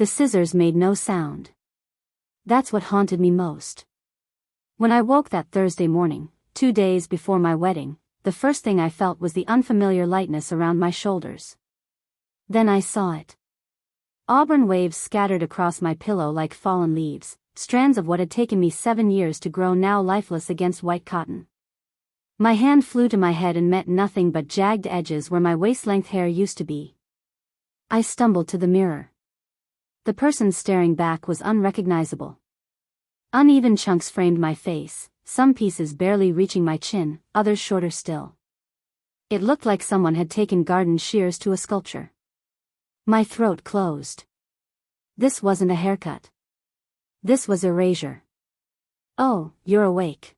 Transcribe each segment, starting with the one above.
The scissors made no sound. That's what haunted me most. When I woke that Thursday morning, 2 days before my wedding, the first thing I felt was the unfamiliar lightness around my shoulders. Then I saw it. Auburn waves scattered across my pillow like fallen leaves, strands of what had taken me 7 years to grow now lifeless against white cotton. My hand flew to my head and met nothing but jagged edges where my waist-length hair used to be. I stumbled to the mirror. The person staring back was unrecognizable. Uneven chunks framed my face, some pieces barely reaching my chin, others shorter still. It looked like someone had taken garden shears to a sculpture. My throat closed. This wasn't a haircut. This was erasure. "Oh, you're awake."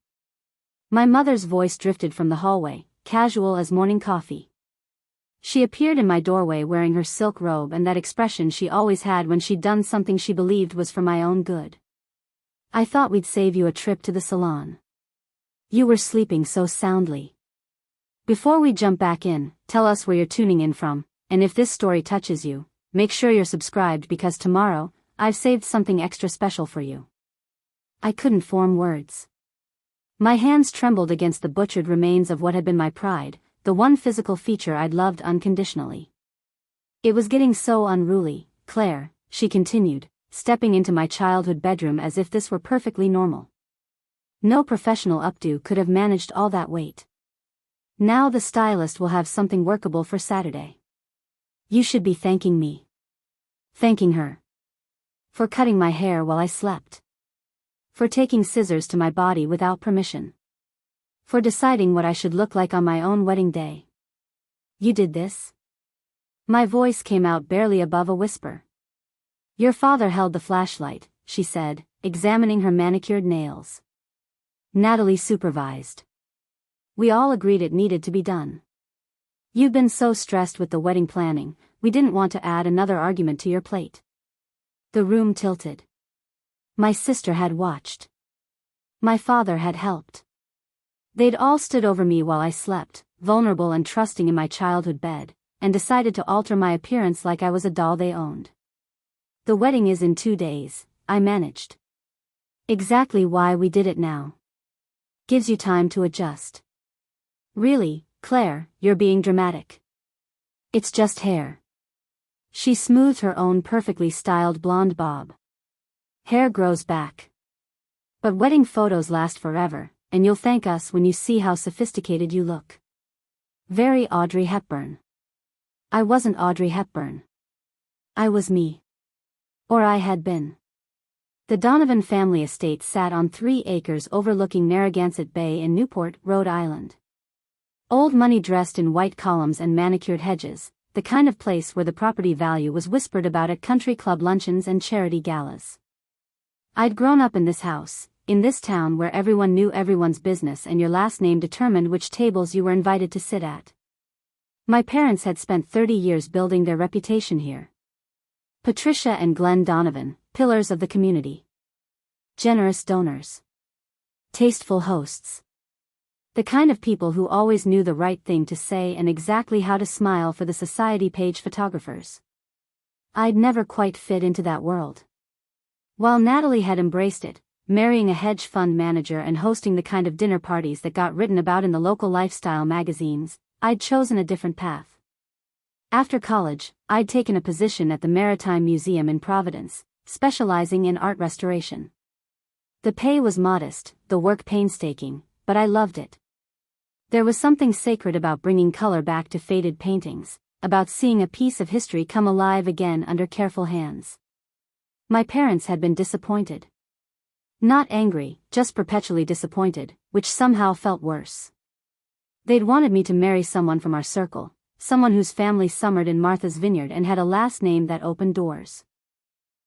My mother's voice drifted from the hallway, casual as morning coffee. She appeared in my doorway wearing her silk robe and that expression she always had when she'd done something she believed was for my own good. "I thought we'd save you a trip to the salon. You were sleeping so soundly. Before we jump back in, tell us where you're tuning in from, and if this story touches you, make sure you're subscribed because tomorrow, I've saved something extra special for you." I couldn't form words. My hands trembled against the butchered remains of what had been my pride, the one physical feature I'd loved unconditionally. "It was getting so unruly, Claire," she continued, stepping into my childhood bedroom as if this were perfectly normal. "No professional updo could have managed all that weight. Now the stylist will have something workable for Saturday. You should be thanking me." Thanking her. For cutting my hair while I slept. For taking scissors to my body without permission. For deciding what I should look like on my own wedding day. "You did this?" My voice came out barely above a whisper. "Your father held the flashlight," she said, examining her manicured nails. "Natalie supervised. We all agreed it needed to be done. You've been so stressed with the wedding planning, we didn't want to add another argument to your plate." The room tilted. My sister had watched. My father had helped. They'd all stood over me while I slept, vulnerable and trusting in my childhood bed, and decided to alter my appearance like I was a doll they owned. "The wedding is in 2 days, I managed. Exactly why we did it now. Gives you time to adjust." "Really, Claire, you're being dramatic. It's just hair." She smoothed her own perfectly styled blonde bob. "Hair grows back. But wedding photos last forever, and you'll thank us when you see how sophisticated you look." Very Audrey Hepburn. I wasn't Audrey Hepburn. I was me. Or I had been. The Donovan family estate sat on 3 acres overlooking Narragansett Bay in Newport, Rhode Island. Old money dressed in white columns and manicured hedges, the kind of place where the property value was whispered about at country club luncheons and charity galas. I'd grown up in this house, in this town where everyone knew everyone's business and your last name determined which tables you were invited to sit at. My parents had spent 30 years building their reputation here. Patricia and Glenn Donovan, pillars of the community. Generous donors. Tasteful hosts. The kind of people who always knew the right thing to say and exactly how to smile for the society page photographers. I'd never quite fit into that world. While Natalie had embraced it, marrying a hedge fund manager and hosting the kind of dinner parties that got written about in the local lifestyle magazines, I'd chosen a different path. After college, I'd taken a position at the Maritime Museum in Providence, specializing in art restoration. The pay was modest, the work painstaking, but I loved it. There was something sacred about bringing color back to faded paintings, about seeing a piece of history come alive again under careful hands. My parents had been disappointed. Not angry, just perpetually disappointed, which somehow felt worse. They'd wanted me to marry someone from our circle, someone whose family summered in Martha's Vineyard and had a last name that opened doors.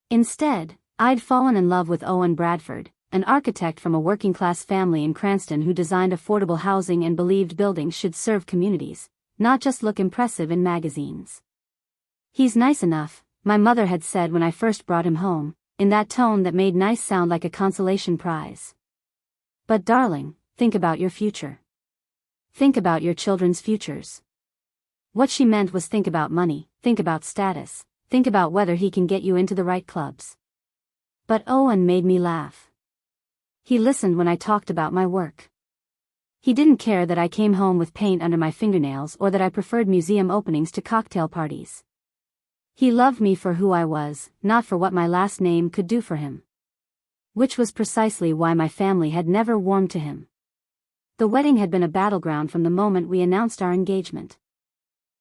Instead, I'd fallen in love with Owen Bradford, an architect from a working-class family in Cranston who designed affordable housing and believed buildings should serve communities, not just look impressive in magazines. "He's nice enough," my mother had said when I first brought him home, in that tone that made nice sound like a consolation prize. "But darling, think about your future. Think about your children's futures." What she meant was think about money, think about status, think about whether he can get you into the right clubs. But Owen made me laugh. He listened when I talked about my work. He didn't care that I came home with paint under my fingernails or that I preferred museum openings to cocktail parties. He loved me for who I was, not for what my last name could do for him. Which was precisely why my family had never warmed to him. The wedding had been a battleground from the moment we announced our engagement.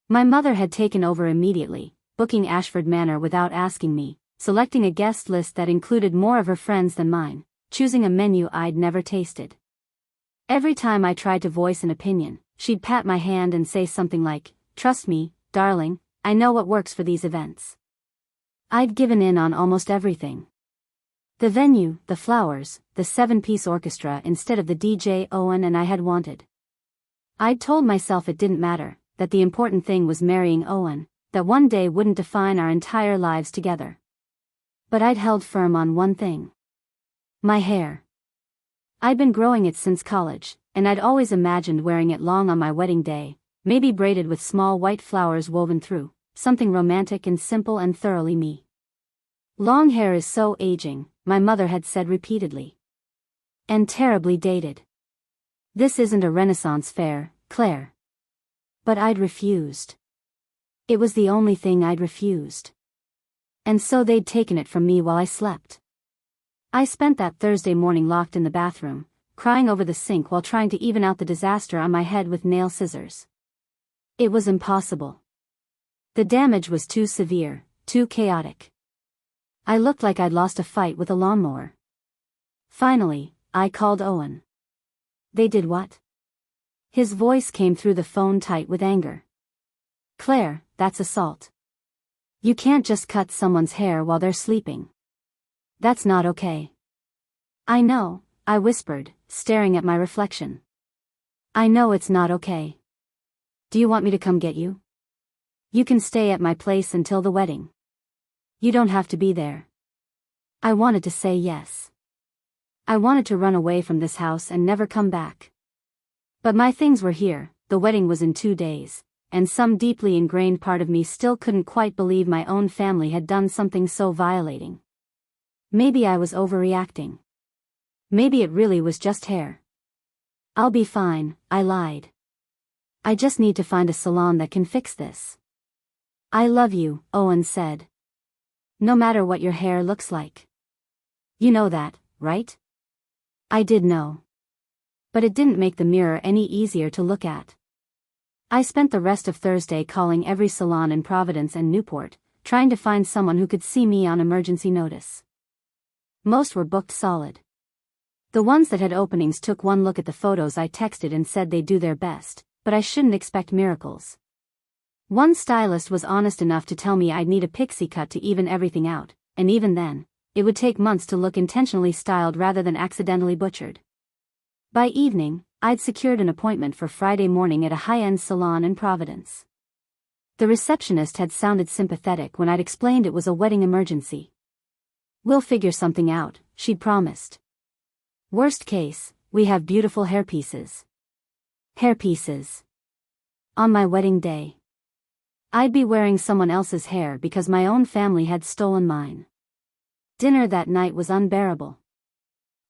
My mother had taken over immediately, booking Ashford Manor without asking me, selecting a guest list that included more of her friends than mine, choosing a menu I'd never tasted. Every time I tried to voice an opinion, she'd pat my hand and say something like, "Trust me, darling, I know what works for these events." I'd given in on almost everything. The venue, the flowers, the 7-piece orchestra instead of the DJ Owen and I had wanted. I'd told myself it didn't matter, that the important thing was marrying Owen, that one day wouldn't define our entire lives together. But I'd held firm on one thing. My hair. I'd been growing it since college, and I'd always imagined wearing it long on my wedding day, maybe braided with small white flowers woven through, something romantic and simple and thoroughly me. Long hair is so aging, my mother had said repeatedly. And terribly dated. This isn't a Renaissance fair, Claire. But I'd refused. It was the only thing I'd refused. And so they'd taken it from me while I slept. I spent that Thursday morning locked in the bathroom, crying over the sink while trying to even out the disaster on my head with nail scissors. It was impossible. The damage was too severe, too chaotic. I looked like I'd lost a fight with a lawnmower. Finally, I called Owen. They did what? His voice came through the phone tight with anger. Claire, that's assault. You can't just cut someone's hair while they're sleeping. That's not okay. I know, I whispered, staring at my reflection. I know it's not okay. Do you want me to come get you? You can stay at my place until the wedding. You don't have to be there. I wanted to say yes. I wanted to run away from this house and never come back. But my things were here, the wedding was in 2 days, and some deeply ingrained part of me still couldn't quite believe my own family had done something so violating. Maybe I was overreacting. Maybe it really was just hair. I'll be fine, I lied. I just need to find a salon that can fix this. I love you, Owen said. No matter what your hair looks like. You know that, right? I did know. But it didn't make the mirror any easier to look at. I spent the rest of Thursday calling every salon in Providence and Newport, trying to find someone who could see me on emergency notice. Most were booked solid. The ones that had openings took one look at the photos I texted and said they'd do their best, but I shouldn't expect miracles. One stylist was honest enough to tell me I'd need a pixie cut to even everything out, and even then, it would take months to look intentionally styled rather than accidentally butchered. By evening, I'd secured an appointment for Friday morning at a high-end salon in Providence. The receptionist had sounded sympathetic when I'd explained it was a wedding emergency. We'll figure something out, she'd promised. Worst case, we have beautiful hairpieces. Hairpieces. On my wedding day. I'd be wearing someone else's hair because my own family had stolen mine. Dinner that night was unbearable.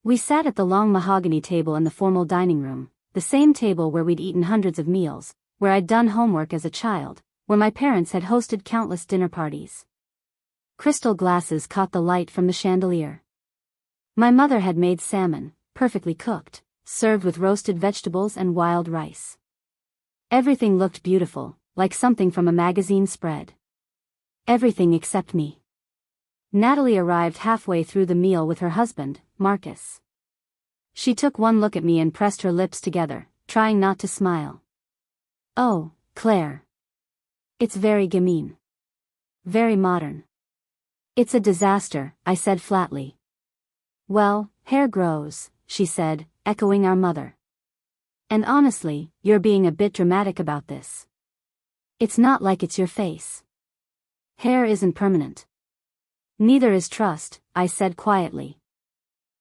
We sat at the long mahogany table in the formal dining room, the same table where we'd eaten hundreds of meals, where I'd done homework as a child, where my parents had hosted countless dinner parties. Crystal glasses caught the light from the chandelier. My mother had made salmon, perfectly cooked, served with roasted vegetables and wild rice. Everything looked beautiful, like something from a magazine spread. Everything except me. Natalie arrived halfway through the meal with her husband, Marcus. She took one look at me and pressed her lips together, trying not to smile. Oh, Claire. It's very gamine. Very modern. It's a disaster, I said flatly. Well, hair grows, she said, echoing our mother. And honestly, you're being a bit dramatic about this. It's not like it's your face. Hair isn't permanent. Neither is trust, I said quietly.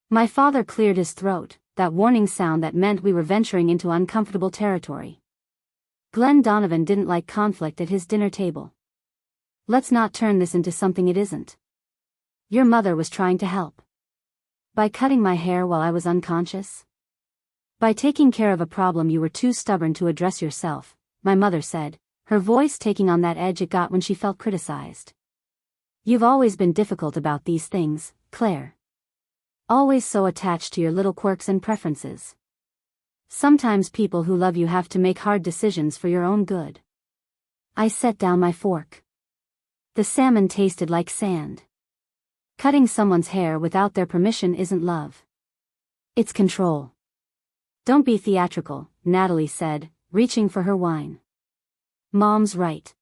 My father cleared his throat, that warning sound that meant we were venturing into uncomfortable territory. Glenn Donovan didn't like conflict at his dinner table. Let's not turn this into something it isn't. Your mother was trying to help. By cutting my hair while I was unconscious? By taking care of a problem you were too stubborn to address yourself, my mother said, her voice taking on that edge it got when she felt criticized. You've always been difficult about these things, Claire. Always so attached to your little quirks and preferences. Sometimes people who love you have to make hard decisions for your own good. I set down my fork. The salmon tasted like sand. Cutting someone's hair without their permission isn't love. It's control. Don't be theatrical, Natalie said, reaching for her wine. Mom's right.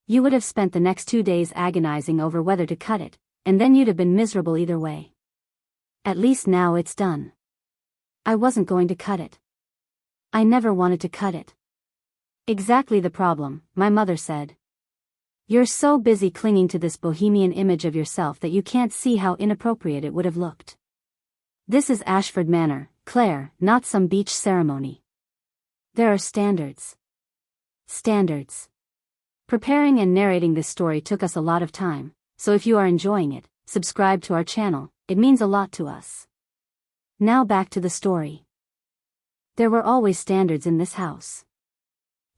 You would have spent the next 2 days agonizing over whether to cut it, and then you'd have been miserable either way. At least now it's done. I wasn't going to cut it. I never wanted to cut it. Exactly the problem, my mother said. You're so busy clinging to this bohemian image of yourself that you can't see how inappropriate it would have looked. This is Ashford Manor, Claire, not some beach ceremony. There are standards. Standards. Preparing and narrating this story took us a lot of time, so if you are enjoying it, subscribe to our channel, it means a lot to us. Now back to the story. There were always standards in this house.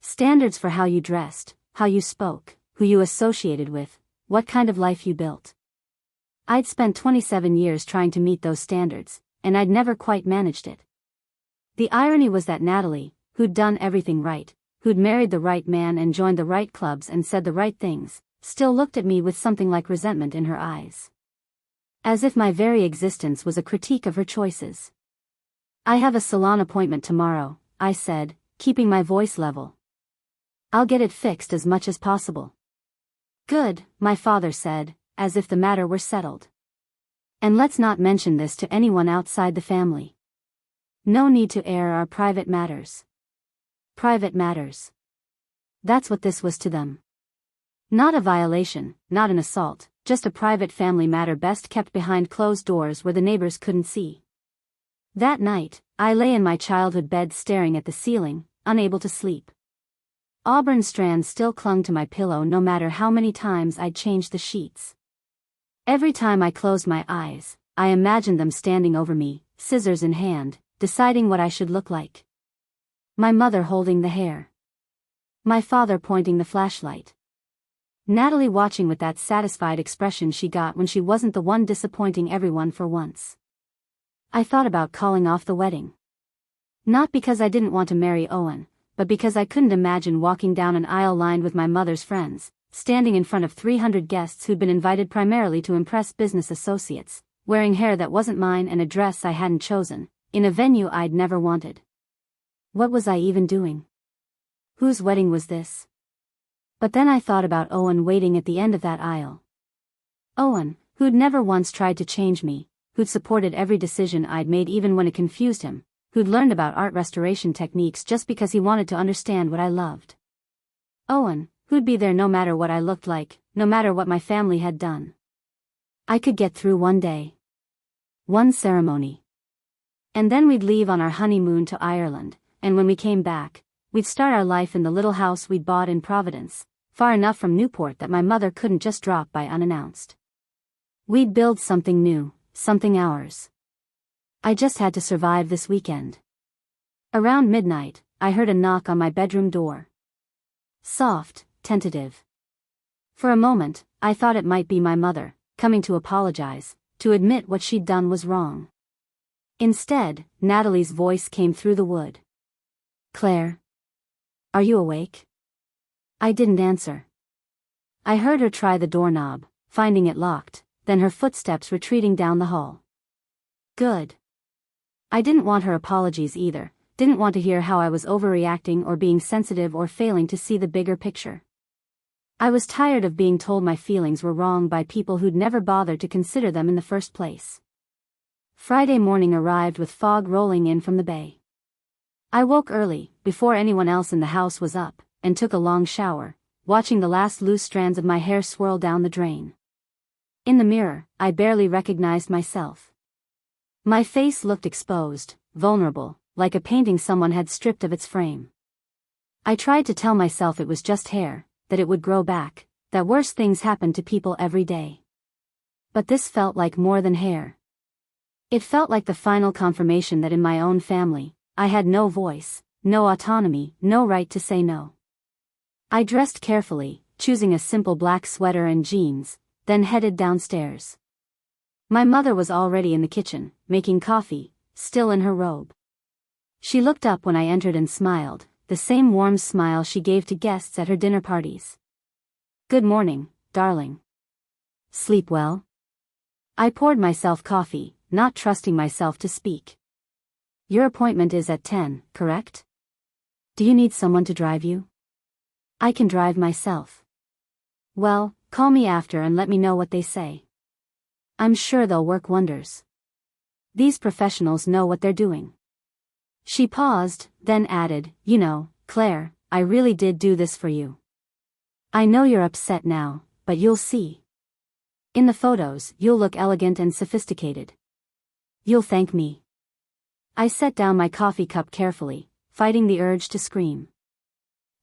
Standards for how you dressed, how you spoke, who you associated with, what kind of life you built. I'd spent 27 years trying to meet those standards, and I'd never quite managed it. The irony was that Natalie, who'd done everything right, who'd married the right man and joined the right clubs and said the right things, still looked at me with something like resentment in her eyes. As if my very existence was a critique of her choices. I have a salon appointment tomorrow, I said, keeping my voice level. I'll get it fixed as much as possible. Good, my father said, as if the matter were settled. And let's not mention this to anyone outside the family. No need to air our private matters. Private matters. That's what this was to them. Not a violation, not an assault, just a private family matter best kept behind closed doors where the neighbors couldn't see. That night, I lay in my childhood bed staring at the ceiling, unable to sleep. Auburn strands still clung to my pillow no matter how many times I'd changed the sheets. Every time I closed my eyes, I imagined them standing over me, scissors in hand, deciding what I should look like. My mother holding the hair. My father pointing the flashlight. Natalie watching with that satisfied expression she got when she wasn't the one disappointing everyone for once. I thought about calling off the wedding. Not because I didn't want to marry Owen, but because I couldn't imagine walking down an aisle lined with my mother's friends, standing in front of 300 guests who'd been invited primarily to impress business associates, wearing hair that wasn't mine and a dress I hadn't chosen, in a venue I'd never wanted. What was I even doing? Whose wedding was this? But then I thought about Owen waiting at the end of that aisle. Owen, who'd never once tried to change me, who'd supported every decision I'd made even when it confused him, who'd learned about art restoration techniques just because he wanted to understand what I loved. Owen, who'd be there no matter what I looked like, no matter what my family had done. I could get through one day. One ceremony. And then we'd leave on our honeymoon to Ireland, and when we came back, we'd start our life in the little house we'd bought in Providence, far enough from Newport that my mother couldn't just drop by unannounced. We'd build something new, something ours. I just had to survive this weekend. Around midnight, I heard a knock on my bedroom door. Soft, tentative. For a moment, I thought it might be my mother, coming to apologize, to admit what she'd done was wrong. Instead, Natalie's voice came through the wood. Claire? Are you awake? I didn't answer. I heard her try the doorknob, finding it locked, then her footsteps retreating down the hall. Good. I didn't want her apologies either, didn't want to hear how I was overreacting or being sensitive or failing to see the bigger picture. I was tired of being told my feelings were wrong by people who'd never bothered to consider them in the first place. Friday morning arrived with fog rolling in from the bay. I woke early, before anyone else in the house was up, and took a long shower, watching the last loose strands of my hair swirl down the drain. In the mirror, I barely recognized myself. My face looked exposed, vulnerable, like a painting someone had stripped of its frame. I tried to tell myself it was just hair, that it would grow back, that worse things happen to people every day. But this felt like more than hair. It felt like the final confirmation that in my own family, I had no voice, no autonomy, no right to say no. I dressed carefully, choosing a simple black sweater and jeans, then headed downstairs. My mother was already in the kitchen, making coffee, still in her robe. She looked up when I entered and smiled, the same warm smile she gave to guests at her dinner parties. "Good morning, darling. Sleep well?" I poured myself coffee, not trusting myself to speak. "Your appointment is at 10, correct? Do you need someone to drive you?" "I can drive myself." "Well, call me after and let me know what they say. I'm sure they'll work wonders. These professionals know what they're doing." She paused, then added, "You know, Claire, I really did do this for you. I know you're upset now, but you'll see. In the photos, you'll look elegant and sophisticated. You'll thank me." I set down my coffee cup carefully, fighting the urge to scream.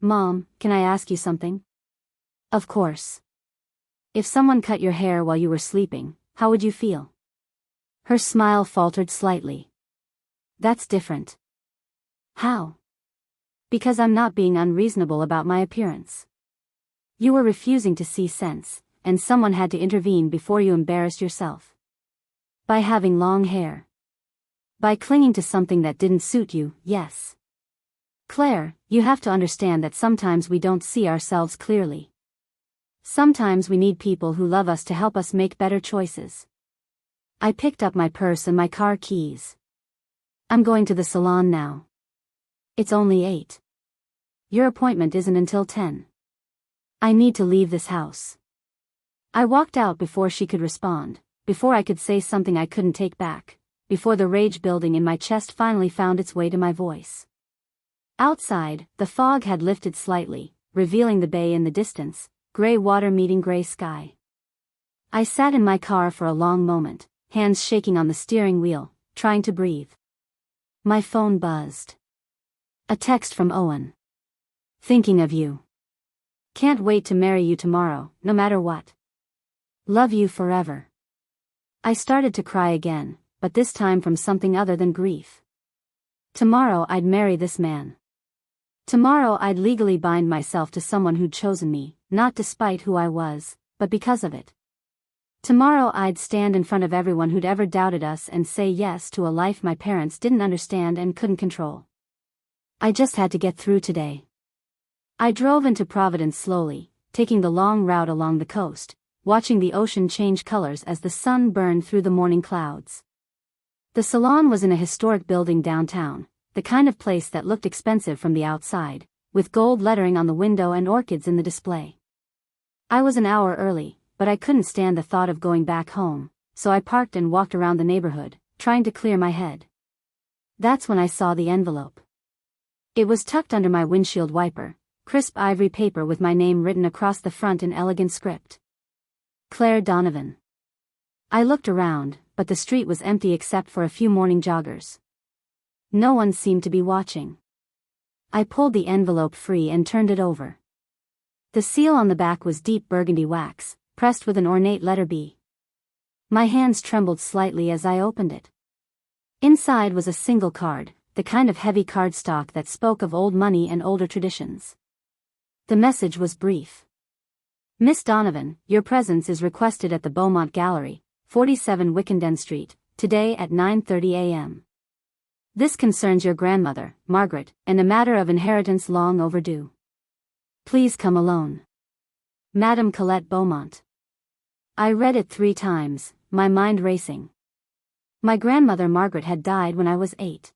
"Mom, can I ask you something?" "Of course. If someone cut your hair while you were sleeping, how would you feel?" Her smile faltered slightly. "That's different." "How?" "Because I'm not being unreasonable about my appearance. You were refusing to see sense, and someone had to intervene before you embarrassed yourself. By having long hair. By clinging to something that didn't suit you, yes. Claire, you have to understand that sometimes we don't see ourselves clearly. Sometimes we need people who love us to help us make better choices." I picked up my purse and my car keys. "I'm going to the salon now. It's only 8. Your appointment isn't until 10. I need to leave this house." I walked out before she could respond, before I could say something I couldn't take back, before the rage building in my chest finally found its way to my voice. Outside, the fog had lifted slightly, revealing the bay in the distance, gray water meeting gray sky. I sat in my car for a long moment, hands shaking on the steering wheel, trying to breathe. My phone buzzed. A text from Owen. "Thinking of you. Can't wait to marry you tomorrow, no matter what. Love you forever." I started to cry again, but this time from something other than grief. Tomorrow I'd marry this man. Tomorrow I'd legally bind myself to someone who'd chosen me, not despite who I was, but because of it. Tomorrow I'd stand in front of everyone who'd ever doubted us and say yes to a life my parents didn't understand and couldn't control. I just had to get through today. I drove into Providence slowly, taking the long route along the coast, watching the ocean change colors as the sun burned through the morning clouds. The salon was in a historic building downtown, the kind of place that looked expensive from the outside, with gold lettering on the window and orchids in the display. I was an hour early, but I couldn't stand the thought of going back home, so I parked and walked around the neighborhood, trying to clear my head. That's when I saw the envelope. It was tucked under my windshield wiper, crisp ivory paper with my name written across the front in elegant script. Claire Donovan. I looked around, but the street was empty except for a few morning joggers. No one seemed to be watching. I pulled the envelope free and turned it over. The seal on the back was deep burgundy wax, pressed with an ornate letter B. My hands trembled slightly as I opened it. Inside was a single card, the kind of heavy cardstock that spoke of old money and older traditions. The message was brief. "Miss Donovan, your presence is requested at the Beaumont Gallery, 47 Wickenden Street, today at 9:30 a.m. This concerns your grandmother, Margaret, and a matter of inheritance long overdue. Please come alone. Madame Colette Beaumont." I read it 3 times, my mind racing. My grandmother Margaret had died when I was 8.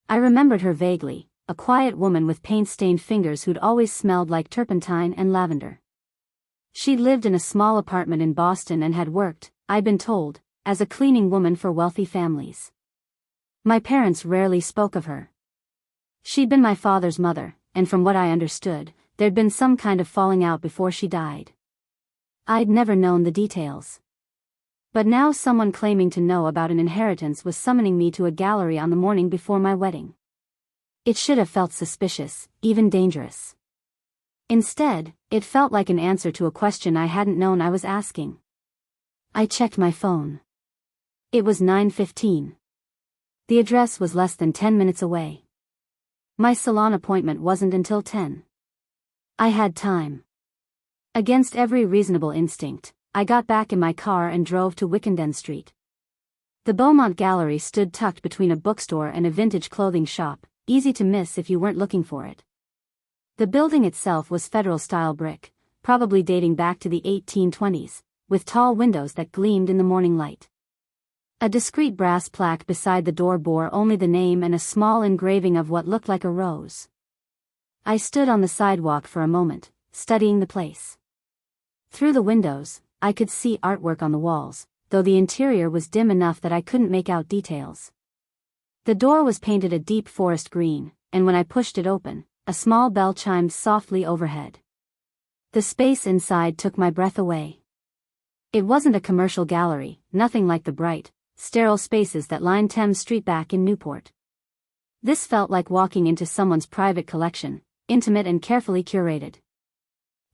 I remembered her vaguely, a quiet woman with paint-stained fingers who'd always smelled like turpentine and lavender. She'd lived in a small apartment in Boston and had worked, I'd been told, as a cleaning woman for wealthy families. My parents rarely spoke of her. She'd been my father's mother, and from what I understood, there'd been some kind of falling out before she died. I'd never known the details. But now someone claiming to know about an inheritance was summoning me to a gallery on the morning before my wedding. It should have felt suspicious, even dangerous. Instead, it felt like an answer to a question I hadn't known I was asking. I checked my phone. It was 9:15. The address was less than 10 minutes away. My salon appointment wasn't until 10. I had time. Against every reasonable instinct, I got back in my car and drove to Wickenden Street. The Beaumont Gallery stood tucked between a bookstore and a vintage clothing shop, easy to miss if you weren't looking for it. The building itself was Federal-style brick, probably dating back to the 1820s, with tall windows that gleamed in the morning light. A discreet brass plaque beside the door bore only the name and a small engraving of what looked like a rose. I stood on the sidewalk for a moment, studying the place. Through the windows, I could see artwork on the walls, though the interior was dim enough that I couldn't make out details. The door was painted a deep forest green, and when I pushed it open, a small bell chimed softly overhead. The space inside took my breath away. It wasn't a commercial gallery, nothing like the bright, sterile spaces that line Thames Street back in Newport. This felt like walking into someone's private collection, intimate and carefully curated.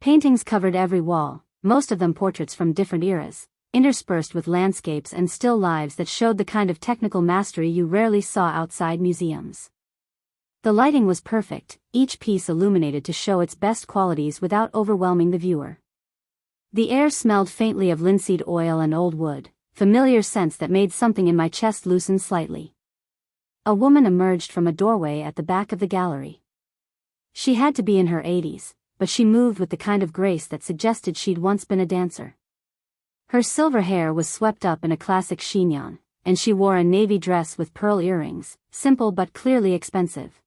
Paintings covered every wall, most of them portraits from different eras, interspersed with landscapes and still lives that showed the kind of technical mastery you rarely saw outside museums. The lighting was perfect, each piece illuminated to show its best qualities without overwhelming the viewer. The air smelled faintly of linseed oil and old wood, familiar scents that made something in my chest loosen slightly. A woman emerged from a doorway at the back of the gallery. She had to be in her 80s, but she moved with the kind of grace that suggested she'd once been a dancer. Her silver hair was swept up in a classic chignon, and she wore a navy dress with pearl earrings, simple but clearly expensive.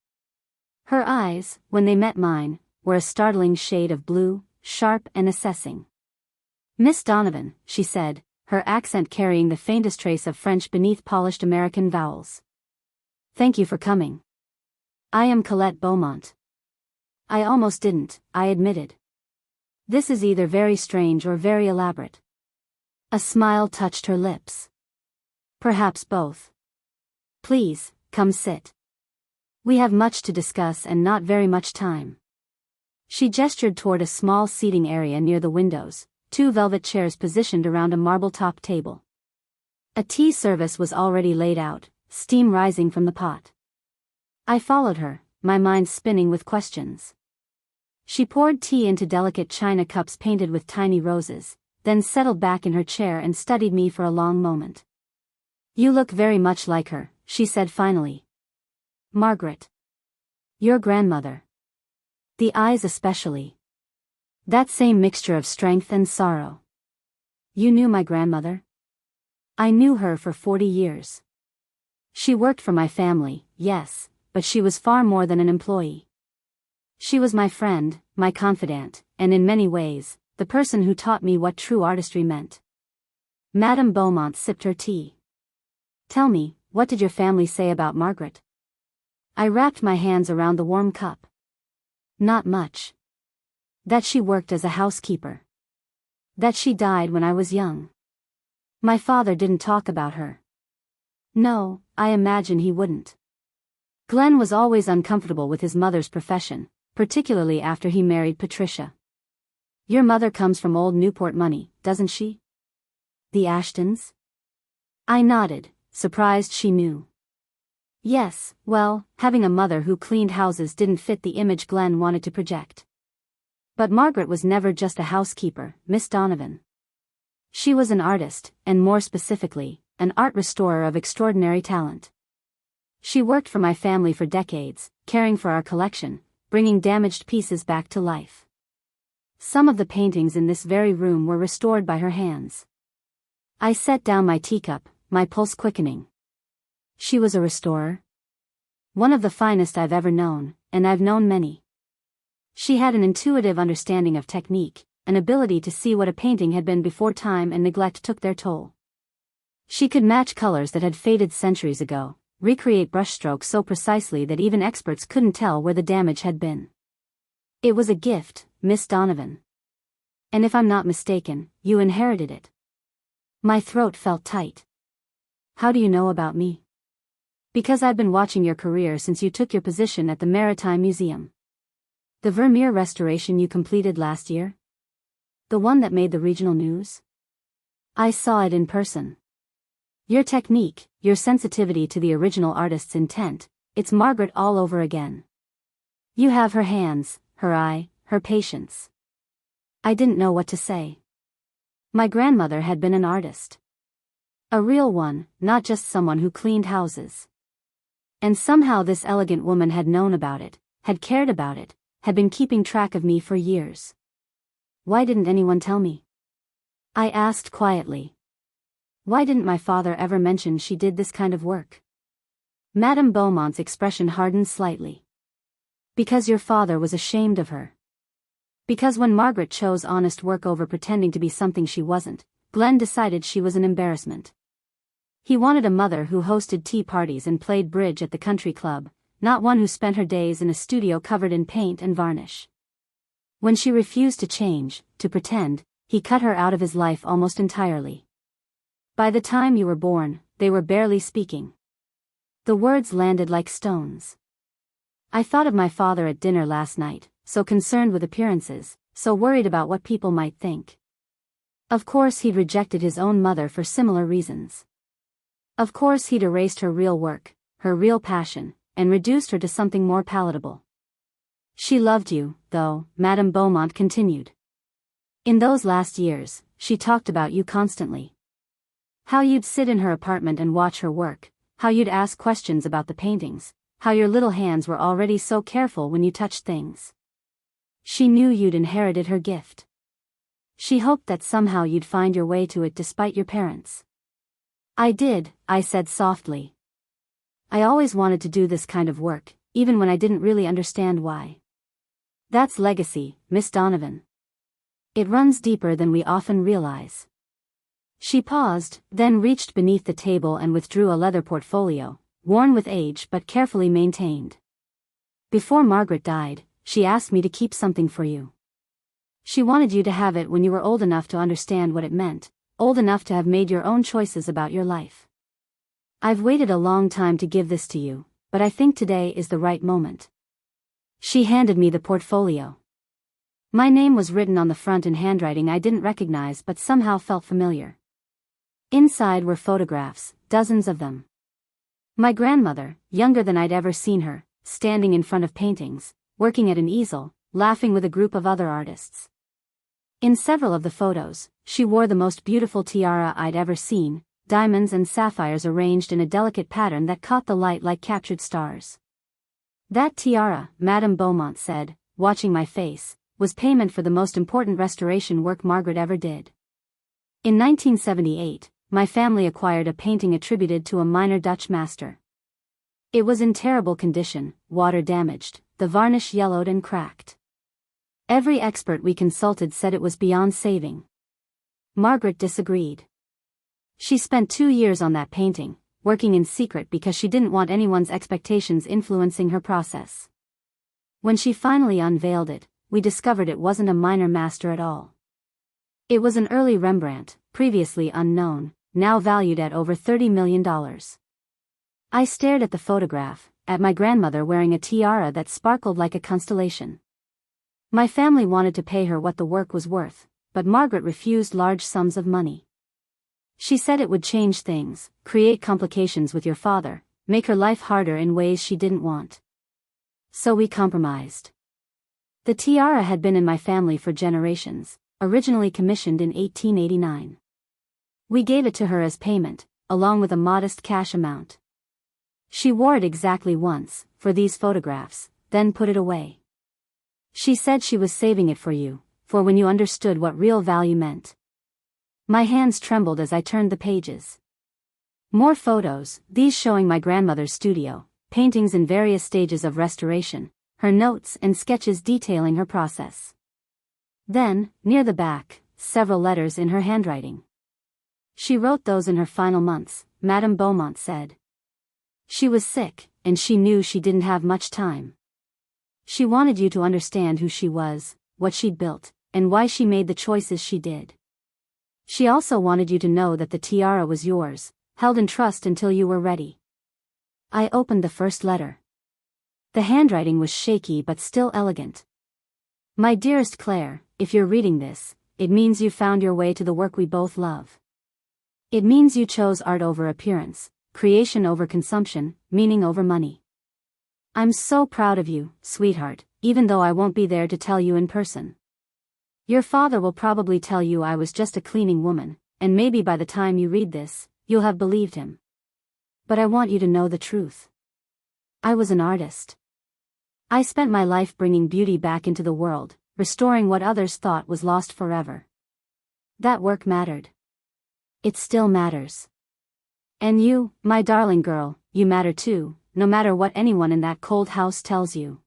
Her eyes, when they met mine, were a startling shade of blue, sharp and assessing. "Miss Donovan," she said, her accent carrying the faintest trace of French beneath polished American vowels. "Thank you for coming. I am Colette Beaumont." "I almost didn't," I admitted. "This is either very strange or very elaborate." A smile touched her lips. "Perhaps both. Please, come sit. We have much to discuss and not very much time." She gestured toward a small seating area near the windows, two velvet chairs positioned around a marble-topped table. A tea service was already laid out, steam rising from the pot. I followed her, my mind spinning with questions. She poured tea into delicate china cups painted with tiny roses, then settled back in her chair and studied me for a long moment. "You look very much like her," she said finally. "Margaret. Your grandmother. The eyes especially. That same mixture of strength and sorrow." "You knew my grandmother?" "I knew her for 40 years. She worked for my family, yes, but she was far more than an employee. She was my friend, my confidant, and in many ways, the person who taught me what true artistry meant." Madame Beaumont sipped her tea. "Tell me, what did your family say about Margaret?" I wrapped my hands around the warm cup. "Not much. That she worked as a housekeeper. That she died when I was young. My father didn't talk about her." "No, I imagine he wouldn't. Glenn was always uncomfortable with his mother's profession, particularly after he married Patricia." "Your mother comes from old Newport money, doesn't she? The Ashtons?" I nodded, surprised she knew. "Yes, well, having a mother who cleaned houses didn't fit the image Glenn wanted to project. But Margaret was never just a housekeeper, Miss Donovan. She was an artist, and more specifically, an art restorer of extraordinary talent. She worked for my family for decades, caring for our collection, bringing damaged pieces back to life. Some of the paintings in this very room were restored by her hands." I set down my teacup, my pulse quickening. "She was a restorer?" "One of the finest I've ever known, and I've known many. She had an intuitive understanding of technique, an ability to see what a painting had been before time and neglect took their toll. She could match colors that had faded centuries ago, recreate brushstrokes so precisely that even experts couldn't tell where the damage had been. It was a gift, Miss Donovan. And if I'm not mistaken, you inherited it." My throat felt tight. "How do you know about me?" "Because I've been watching your career since you took your position at the Maritime Museum." The Vermeer restoration you completed last year? The one that made the regional news? I saw it in person. Your technique, your sensitivity to the original artist's intent, it's Margaret all over again. You have her hands, her eye, her patience. I didn't know what to say. My grandmother had been an artist. A real one, not just someone who cleaned houses. And somehow this elegant woman had known about it, had cared about it, had been keeping track of me for years. Why didn't anyone tell me? I asked quietly. Why didn't my father ever mention she did this kind of work? Madame Beaumont's expression hardened slightly. Because your father was ashamed of her. Because when Margaret chose honest work over pretending to be something she wasn't, Glenn decided she was an embarrassment. He wanted a mother who hosted tea parties and played bridge at the country club, not one who spent her days in a studio covered in paint and varnish. When she refused to change, to pretend, he cut her out of his life almost entirely. By the time you were born, they were barely speaking. The words landed like stones. I thought of my father at dinner last night, so concerned with appearances, so worried about what people might think. Of course he'd rejected his own mother for similar reasons. Of course he'd erased her real work, her real passion, and reduced her to something more palatable. She loved you, though, Madame Beaumont continued. In those last years, she talked about you constantly. How you'd sit in her apartment and watch her work, how you'd ask questions about the paintings, how your little hands were already so careful when you touched things. She knew you'd inherited her gift. She hoped that somehow you'd find your way to it despite your parents. I did, I said softly. I always wanted to do this kind of work, even when I didn't really understand why. That's legacy, Miss Donovan. It runs deeper than we often realize. She paused, then reached beneath the table and withdrew a leather portfolio, worn with age but carefully maintained. Before Margaret died, she asked me to keep something for you. She wanted you to have it when you were old enough to understand what it meant, old enough to have made your own choices about your life. I've waited a long time to give this to you, but I think today is the right moment. She handed me the portfolio. My name was written on the front in handwriting I didn't recognize but somehow felt familiar. Inside were photographs, dozens of them. My grandmother, younger than I'd ever seen her, standing in front of paintings, working at an easel, laughing with a group of other artists. In several of the photos, she wore the most beautiful tiara I'd ever seen, diamonds and sapphires arranged in a delicate pattern that caught the light like captured stars. That tiara, Madame Beaumont said, watching my face, was payment for the most important restoration work Margaret ever did. In 1978, my family acquired a painting attributed to a minor Dutch master. It was in terrible condition, water damaged, the varnish yellowed and cracked. Every expert we consulted said it was beyond saving. Margaret disagreed. She spent 2 years on that painting, working in secret because she didn't want anyone's expectations influencing her process. When she finally unveiled it, we discovered it wasn't a minor master at all. It was an early Rembrandt, previously unknown, now valued at over $30 million. I stared at the photograph, at my grandmother wearing a tiara that sparkled like a constellation. My family wanted to pay her what the work was worth, but Margaret refused large sums of money. She said it would change things, create complications with your father, make her life harder in ways she didn't want. So we compromised. The tiara had been in my family for generations, originally commissioned in 1889. We gave it to her as payment, along with a modest cash amount. She wore it exactly once, for these photographs, then put it away. She said she was saving it for you, for when you understood what real value meant. My hands trembled as I turned the pages. More photos, these showing my grandmother's studio, paintings in various stages of restoration, her notes and sketches detailing her process. Then, near the back, several letters in her handwriting. She wrote those in her final months, Madame Beaumont said. She was sick, and she knew she didn't have much time. She wanted you to understand who she was, what she'd built, and why she made the choices she did. She also wanted you to know that the tiara was yours, held in trust until you were ready. I opened the first letter. The handwriting was shaky but still elegant. My dearest Claire, if you're reading this, it means you found your way to the work we both love. It means you chose art over appearance, creation over consumption, meaning over money. I'm so proud of you, sweetheart, even though I won't be there to tell you in person. Your father will probably tell you I was just a cleaning woman, and maybe by the time you read this, you'll have believed him. But I want you to know the truth. I was an artist. I spent my life bringing beauty back into the world, restoring what others thought was lost forever. That work mattered. It still matters. And you, my darling girl, you matter too, no matter what anyone in that cold house tells you.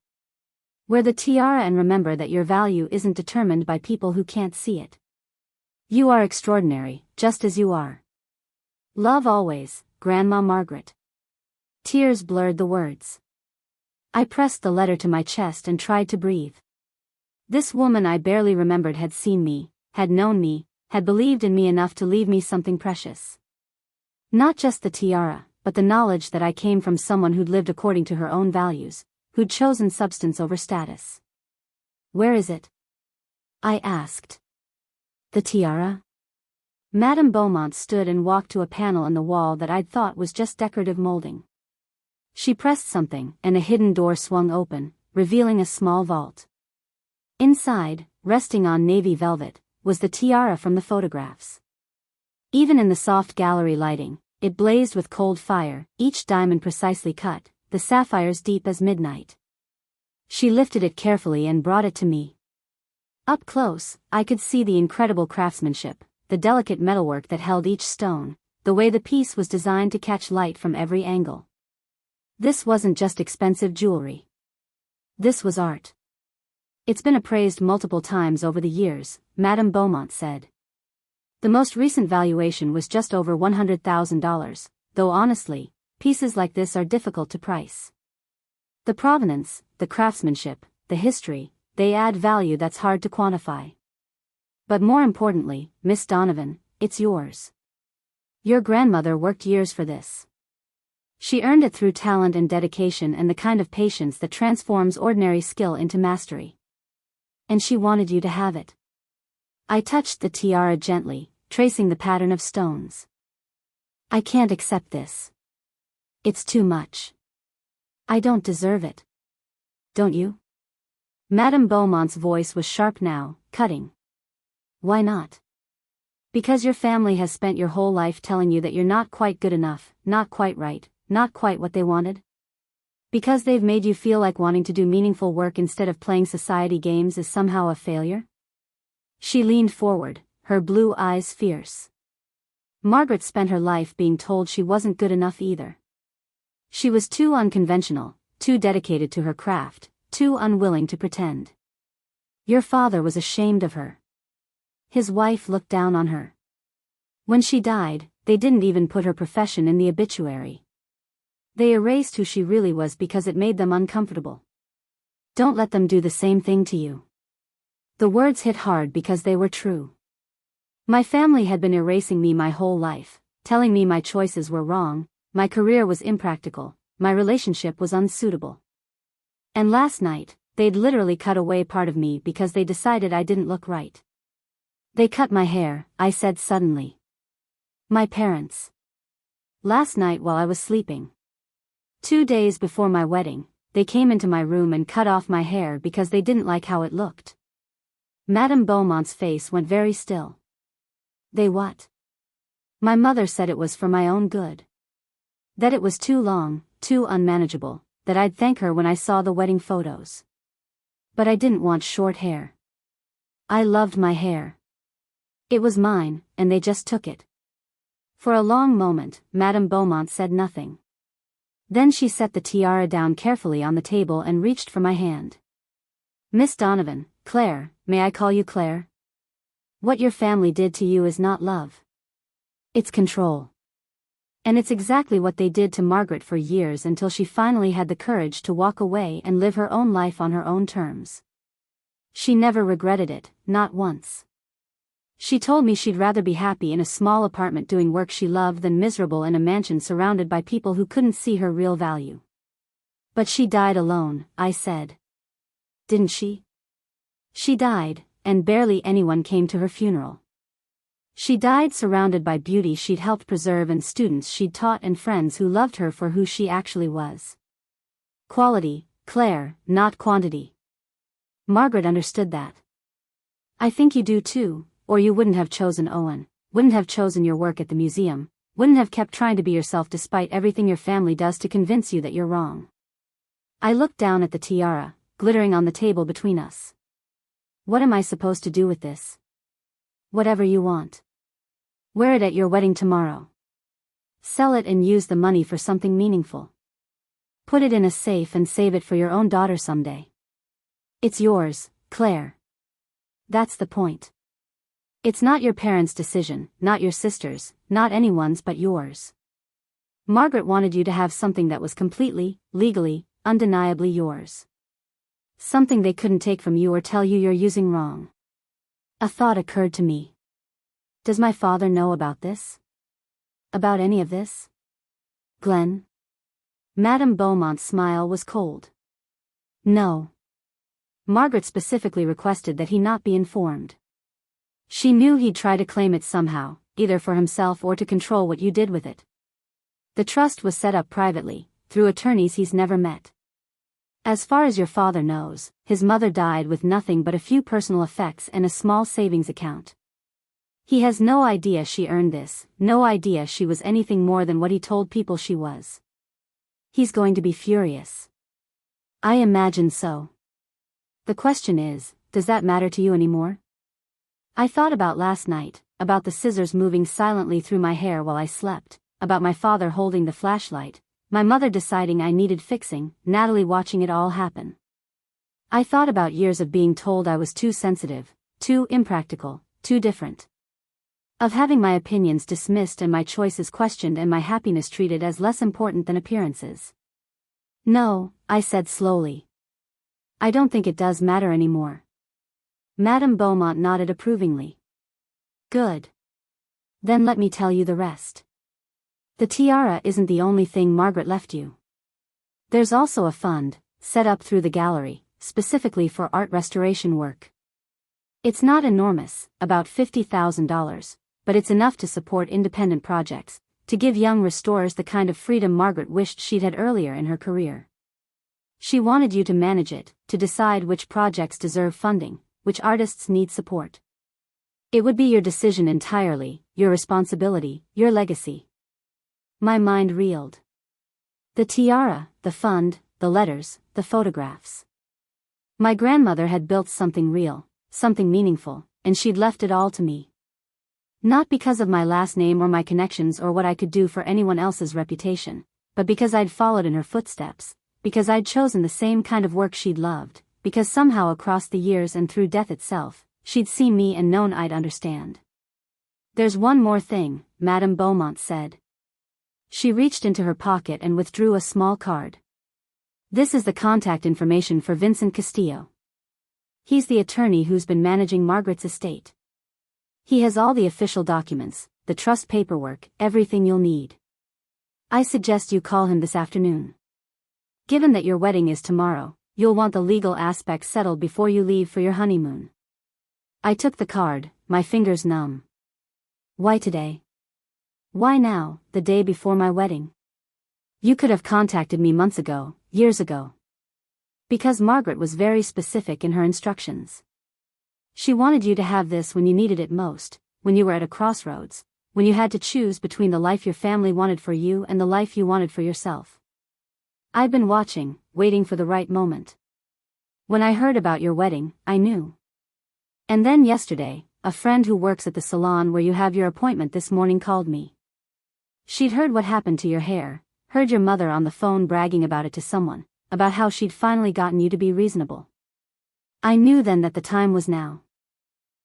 Wear the tiara and remember that your value isn't determined by people who can't see it. You are extraordinary, just as you are. Love always, Grandma Margaret. Tears blurred the words. I pressed the letter to my chest and tried to breathe. This woman I barely remembered had seen me, had known me, had believed in me enough to leave me something precious. Not just the tiara, but the knowledge that I came from someone who'd lived according to her own values, who'd chosen substance over status. Where is it? I asked. The tiara? Madame Beaumont stood and walked to a panel in the wall that I'd thought was just decorative molding. She pressed something, and a hidden door swung open, revealing a small vault. Inside, resting on navy velvet, was the tiara from the photographs. Even in the soft gallery lighting, it blazed with cold fire, each diamond precisely cut, the sapphires deep as midnight. She lifted it carefully and brought it to me. Up close, I could see the incredible craftsmanship, the delicate metalwork that held each stone, the way the piece was designed to catch light from every angle. This wasn't just expensive jewelry. This was art. It's been appraised multiple times over the years, Madame Beaumont said. The most recent valuation was just over $100,000, though honestly, pieces like this are difficult to price. The provenance, the craftsmanship, the history, they add value that's hard to quantify. But more importantly, Miss Donovan, it's yours. Your grandmother worked years for this. She earned it through talent and dedication and the kind of patience that transforms ordinary skill into mastery. And she wanted you to have it. I touched the tiara gently, tracing the pattern of stones. I can't accept this. It's too much. I don't deserve it. Don't you? Madame Beaumont's voice was sharp now, cutting. Why not? Because your family has spent your whole life telling you that you're not quite good enough, not quite right, not quite what they wanted? Because they've made you feel like wanting to do meaningful work instead of playing society games is somehow a failure? She leaned forward, her blue eyes fierce. Margaret spent her life being told she wasn't good enough either. She was too unconventional, too dedicated to her craft, too unwilling to pretend. Your father was ashamed of her. His wife looked down on her. When she died, they didn't even put her profession in the obituary. They erased who she really was because it made them uncomfortable. Don't let them do the same thing to you. The words hit hard because they were true. My family had been erasing me my whole life, telling me my choices were wrong, my career was impractical, my relationship was unsuitable. And last night, they'd literally cut away part of me because they decided I didn't look right. They cut my hair, I said suddenly. My parents. Last night while I was sleeping. 2 days before my wedding, they came into my room and cut off my hair because they didn't like how it looked. Madame Beaumont's face went very still. They what? My mother said it was for my own good. That it was too long, too unmanageable, that I'd thank her when I saw the wedding photos. But I didn't want short hair. I loved my hair. It was mine, and they just took it. For a long moment, Madame Beaumont said nothing. Then she set the tiara down carefully on the table and reached for my hand. Miss Donovan, Claire, may I call you Claire? What your family did to you is not love. It's control. And it's exactly what they did to Margaret for years until she finally had the courage to walk away and live her own life on her own terms. She never regretted it, not once. She told me she'd rather be happy in a small apartment doing work she loved than miserable in a mansion surrounded by people who couldn't see her real value. But she died alone, I said. Didn't she? She died, and barely anyone came to her funeral. She died surrounded by beauty she'd helped preserve and students she'd taught and friends who loved her for who she actually was. Quality, Claire, not quantity. Margaret understood that. I think you do too, or you wouldn't have chosen Owen, wouldn't have chosen your work at the museum, wouldn't have kept trying to be yourself despite everything your family does to convince you that you're wrong. I looked down at the tiara, glittering on the table between us. What am I supposed to do with this? Whatever you want. Wear it at your wedding tomorrow. Sell it and use the money for something meaningful. Put it in a safe and save it for your own daughter someday. It's yours, Claire. That's the point. It's not your parents' decision, not your sister's, not anyone's but yours. Margaret wanted you to have something that was completely, legally, undeniably yours. Something they couldn't take from you or tell you you're using wrong. A thought occurred to me. Does my father know about this? About any of this? Glenn? Madame Beaumont's smile was cold. No. Margaret specifically requested that he not be informed. She knew he'd try to claim it somehow, either for himself or to control what you did with it. The trust was set up privately, through attorneys he's never met. As far as your father knows, his mother died with nothing but a few personal effects and a small savings account. He has no idea she earned this, no idea she was anything more than what he told people she was. He's going to be furious. I imagine so. The question is, does that matter to you anymore? I thought about last night, about the scissors moving silently through my hair while I slept, about my father holding the flashlight, my mother deciding I needed fixing, Natalie watching it all happen. I thought about years of being told I was too sensitive, too impractical, too different. Of having my opinions dismissed and my choices questioned and my happiness treated as less important than appearances. No, I said slowly. I don't think it does matter anymore. Madame Beaumont nodded approvingly. Good. Then let me tell you the rest. The tiara isn't the only thing Margaret left you. There's also a fund, set up through the gallery, specifically for art restoration work. It's not enormous, about $50,000, but it's enough to support independent projects, to give young restorers the kind of freedom Margaret wished she'd had earlier in her career. She wanted you to manage it, to decide which projects deserve funding, which artists need support. It would be your decision entirely, your responsibility, your legacy. My mind reeled. The tiara, the fund, the letters, the photographs. My grandmother had built something real, something meaningful, and she'd left it all to me. Not because of my last name or my connections or what I could do for anyone else's reputation, but because I'd followed in her footsteps, because I'd chosen the same kind of work she'd loved, because somehow across the years and through death itself, she'd seen me and known I'd understand. There's one more thing, Madame Beaumont said. She reached into her pocket and withdrew a small card. This is the contact information for Vincent Castillo. He's the attorney who's been managing Margaret's estate. He has all the official documents, the trust paperwork, everything you'll need. I suggest you call him this afternoon. Given that your wedding is tomorrow, you'll want the legal aspects settled before you leave for your honeymoon. I took the card, my fingers numb. Why today? Why now, the day before my wedding? You could have contacted me months ago, years ago. Because Margaret was very specific in her instructions. She wanted you to have this when you needed it most, when you were at a crossroads, when you had to choose between the life your family wanted for you and the life you wanted for yourself. I've been watching, waiting for the right moment. When I heard about your wedding, I knew. And then yesterday, a friend who works at the salon where you have your appointment this morning called me. She'd heard what happened to your hair, heard your mother on the phone bragging about it to someone, about how she'd finally gotten you to be reasonable. I knew then that the time was now.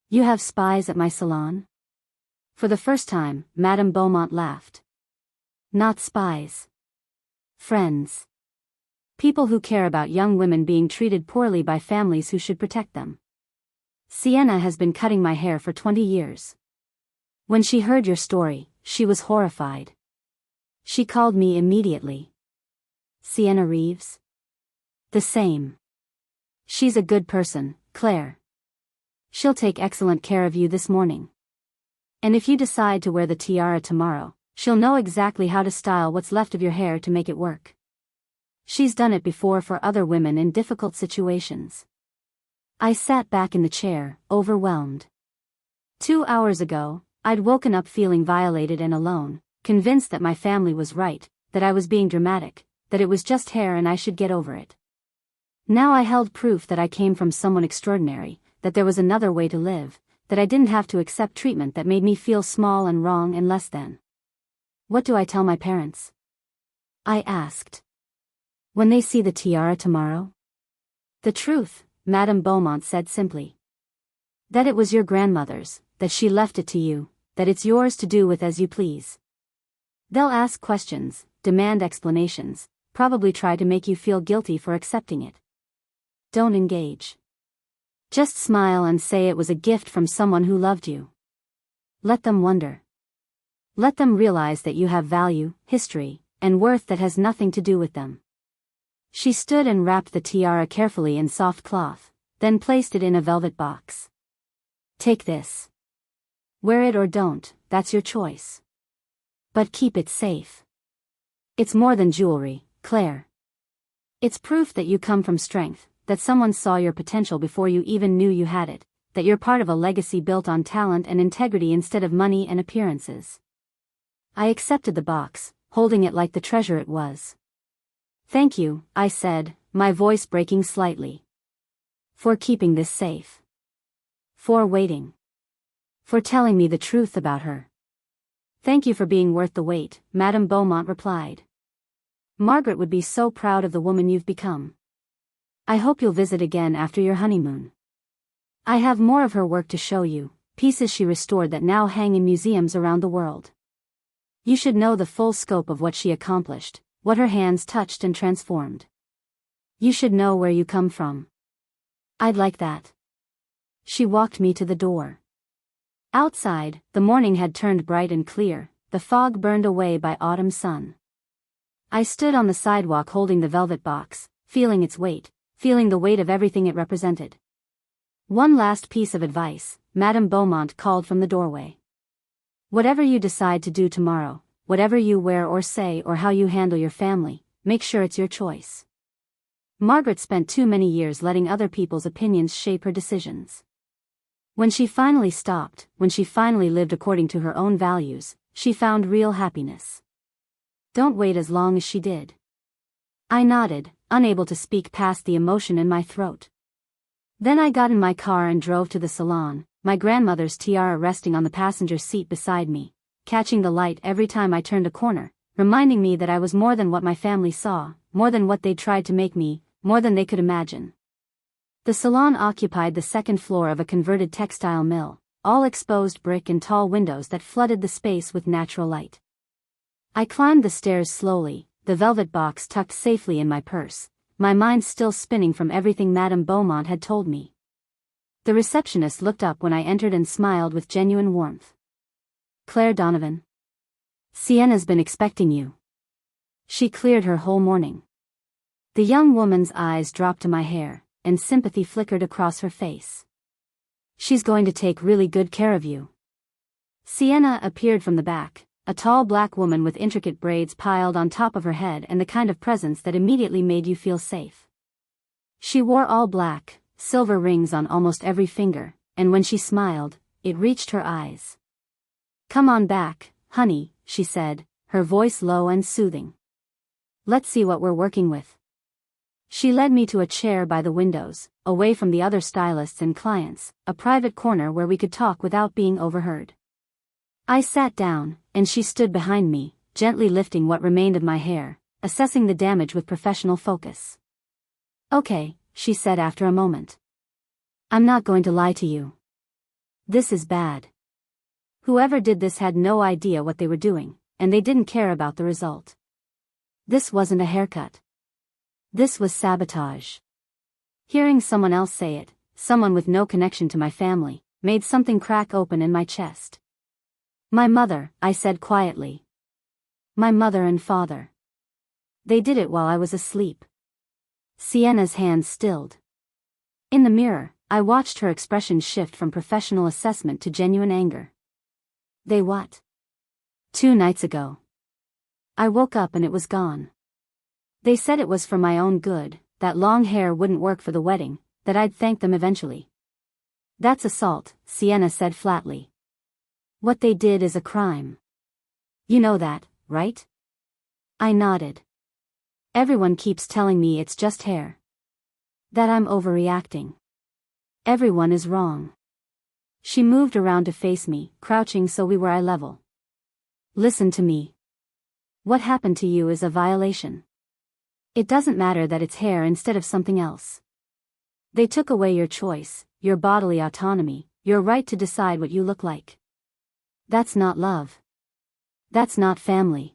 You have spies at my salon? For the first time, Madame Beaumont laughed. Not spies. Friends. People who care about young women being treated poorly by families who should protect them. Sienna has been cutting my hair for 20 years. When she heard your story, she was horrified. She called me immediately. Sienna Reeves? The same. She's a good person, Claire. She'll take excellent care of you this morning. And if you decide to wear the tiara tomorrow, she'll know exactly how to style what's left of your hair to make it work. She's done it before for other women in difficult situations. I sat back in the chair, overwhelmed. 2 hours ago, I'd woken up feeling violated and alone, convinced that my family was right, that I was being dramatic, that it was just hair and I should get over it. Now I held proof that I came from someone extraordinary, that there was another way to live, that I didn't have to accept treatment that made me feel small and wrong and less than. What do I tell my parents? I asked. When they see the tiara tomorrow? The truth, Madame Beaumont said simply. That it was your grandmother's, that she left it to you, that it's yours to do with as you please. They'll ask questions, demand explanations, probably try to make you feel guilty for accepting it. Don't engage. Just smile and say it was a gift from someone who loved you. Let them wonder. Let them realize that you have value, history, and worth that has nothing to do with them. She stood and wrapped the tiara carefully in soft cloth, then placed it in a velvet box. Take this. Wear it or don't, that's your choice. But keep it safe. It's more than jewelry, Claire. It's proof that you come from strength, that someone saw your potential before you even knew you had it, that you're part of a legacy built on talent and integrity instead of money and appearances. I accepted the box, holding it like the treasure it was. Thank you, I said, my voice breaking slightly. For keeping this safe. For waiting. For telling me the truth about her. Thank you for being worth the wait, Madame Beaumont replied. Margaret would be so proud of the woman you've become. I hope you'll visit again after your honeymoon. I have more of her work to show you, pieces she restored that now hang in museums around the world. You should know the full scope of what she accomplished, what her hands touched and transformed. You should know where you come from. I'd like that. She walked me to the door. Outside, the morning had turned bright and clear, the fog burned away by autumn sun. I stood on the sidewalk holding the velvet box, feeling its weight, feeling the weight of everything it represented. One last piece of advice, Madame Beaumont called from the doorway. Whatever you decide to do tomorrow, whatever you wear or say or how you handle your family, make sure it's your choice. Margaret spent too many years letting other people's opinions shape her decisions. When she finally stopped, when she finally lived according to her own values, she found real happiness. Don't wait as long as she did. I nodded, unable to speak past the emotion in my throat. Then I got in my car and drove to the salon, my grandmother's tiara resting on the passenger seat beside me, catching the light every time I turned a corner, reminding me that I was more than what my family saw, more than what they'd tried to make me, more than they could imagine. The salon occupied the second floor of a converted textile mill, all exposed brick and tall windows that flooded the space with natural light. I climbed the stairs slowly, the velvet box tucked safely in my purse, my mind still spinning from everything Madame Beaumont had told me. The receptionist looked up when I entered and smiled with genuine warmth. Claire Donovan. Sienna's been expecting you. She cleared her whole morning. The young woman's eyes dropped to my hair, and sympathy flickered across her face. She's going to take really good care of you. Sienna appeared from the back, a tall black woman with intricate braids piled on top of her head and the kind of presence that immediately made you feel safe. She wore all black, silver rings on almost every finger, and when she smiled, it reached her eyes. Come on back, honey, she said, her voice low and soothing. Let's see what we're working with. She led me to a chair by the windows, away from the other stylists and clients, a private corner where we could talk without being overheard. I sat down, and she stood behind me, gently lifting what remained of my hair, assessing the damage with professional focus. Okay, she said after a moment. I'm not going to lie to you. This is bad. Whoever did this had no idea what they were doing, and they didn't care about the result. This wasn't a haircut. This was sabotage. Hearing someone else say it, someone with no connection to my family, made something crack open in my chest. My mother, I said quietly. My mother and father. They did it while I was asleep. Sienna's hands stilled. In the mirror, I watched her expression shift from professional assessment to genuine anger. They what? 2 nights ago. I woke up and it was gone. They said it was for my own good, that long hair wouldn't work for the wedding, that I'd thank them eventually. That's assault, Sienna said flatly. What they did is a crime. You know that, right? I nodded. Everyone keeps telling me it's just hair. That I'm overreacting. Everyone is wrong. She moved around to face me, crouching so we were eye level. Listen to me. What happened to you is a violation. It doesn't matter that it's hair instead of something else. They took away your choice, your bodily autonomy, your right to decide what you look like. That's not love. That's not family.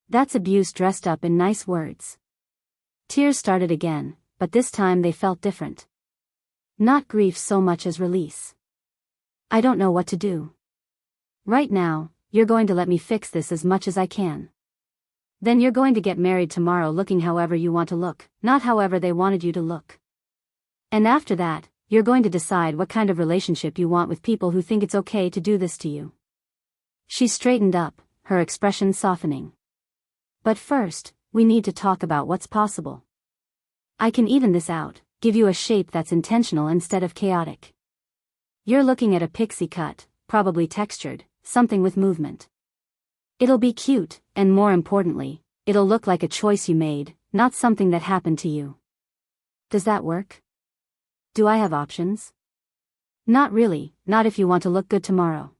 That's abuse dressed up in nice words. Tears started again, but this time they felt different. Not grief so much as release. I don't know what to do. Right now, you're going to let me fix this as much as I can. Then you're going to get married tomorrow looking however you want to look, not however they wanted you to look. And after that, you're going to decide what kind of relationship you want with people who think it's okay to do this to you. She straightened up, her expression softening. But first, we need to talk about what's possible. I can even this out, give you a shape that's intentional instead of chaotic. You're looking at a pixie cut, probably textured, something with movement. It'll be cute, and more importantly, it'll look like a choice you made, not something that happened to you. Does that work? Do I have options? Not really, not if you want to look good tomorrow.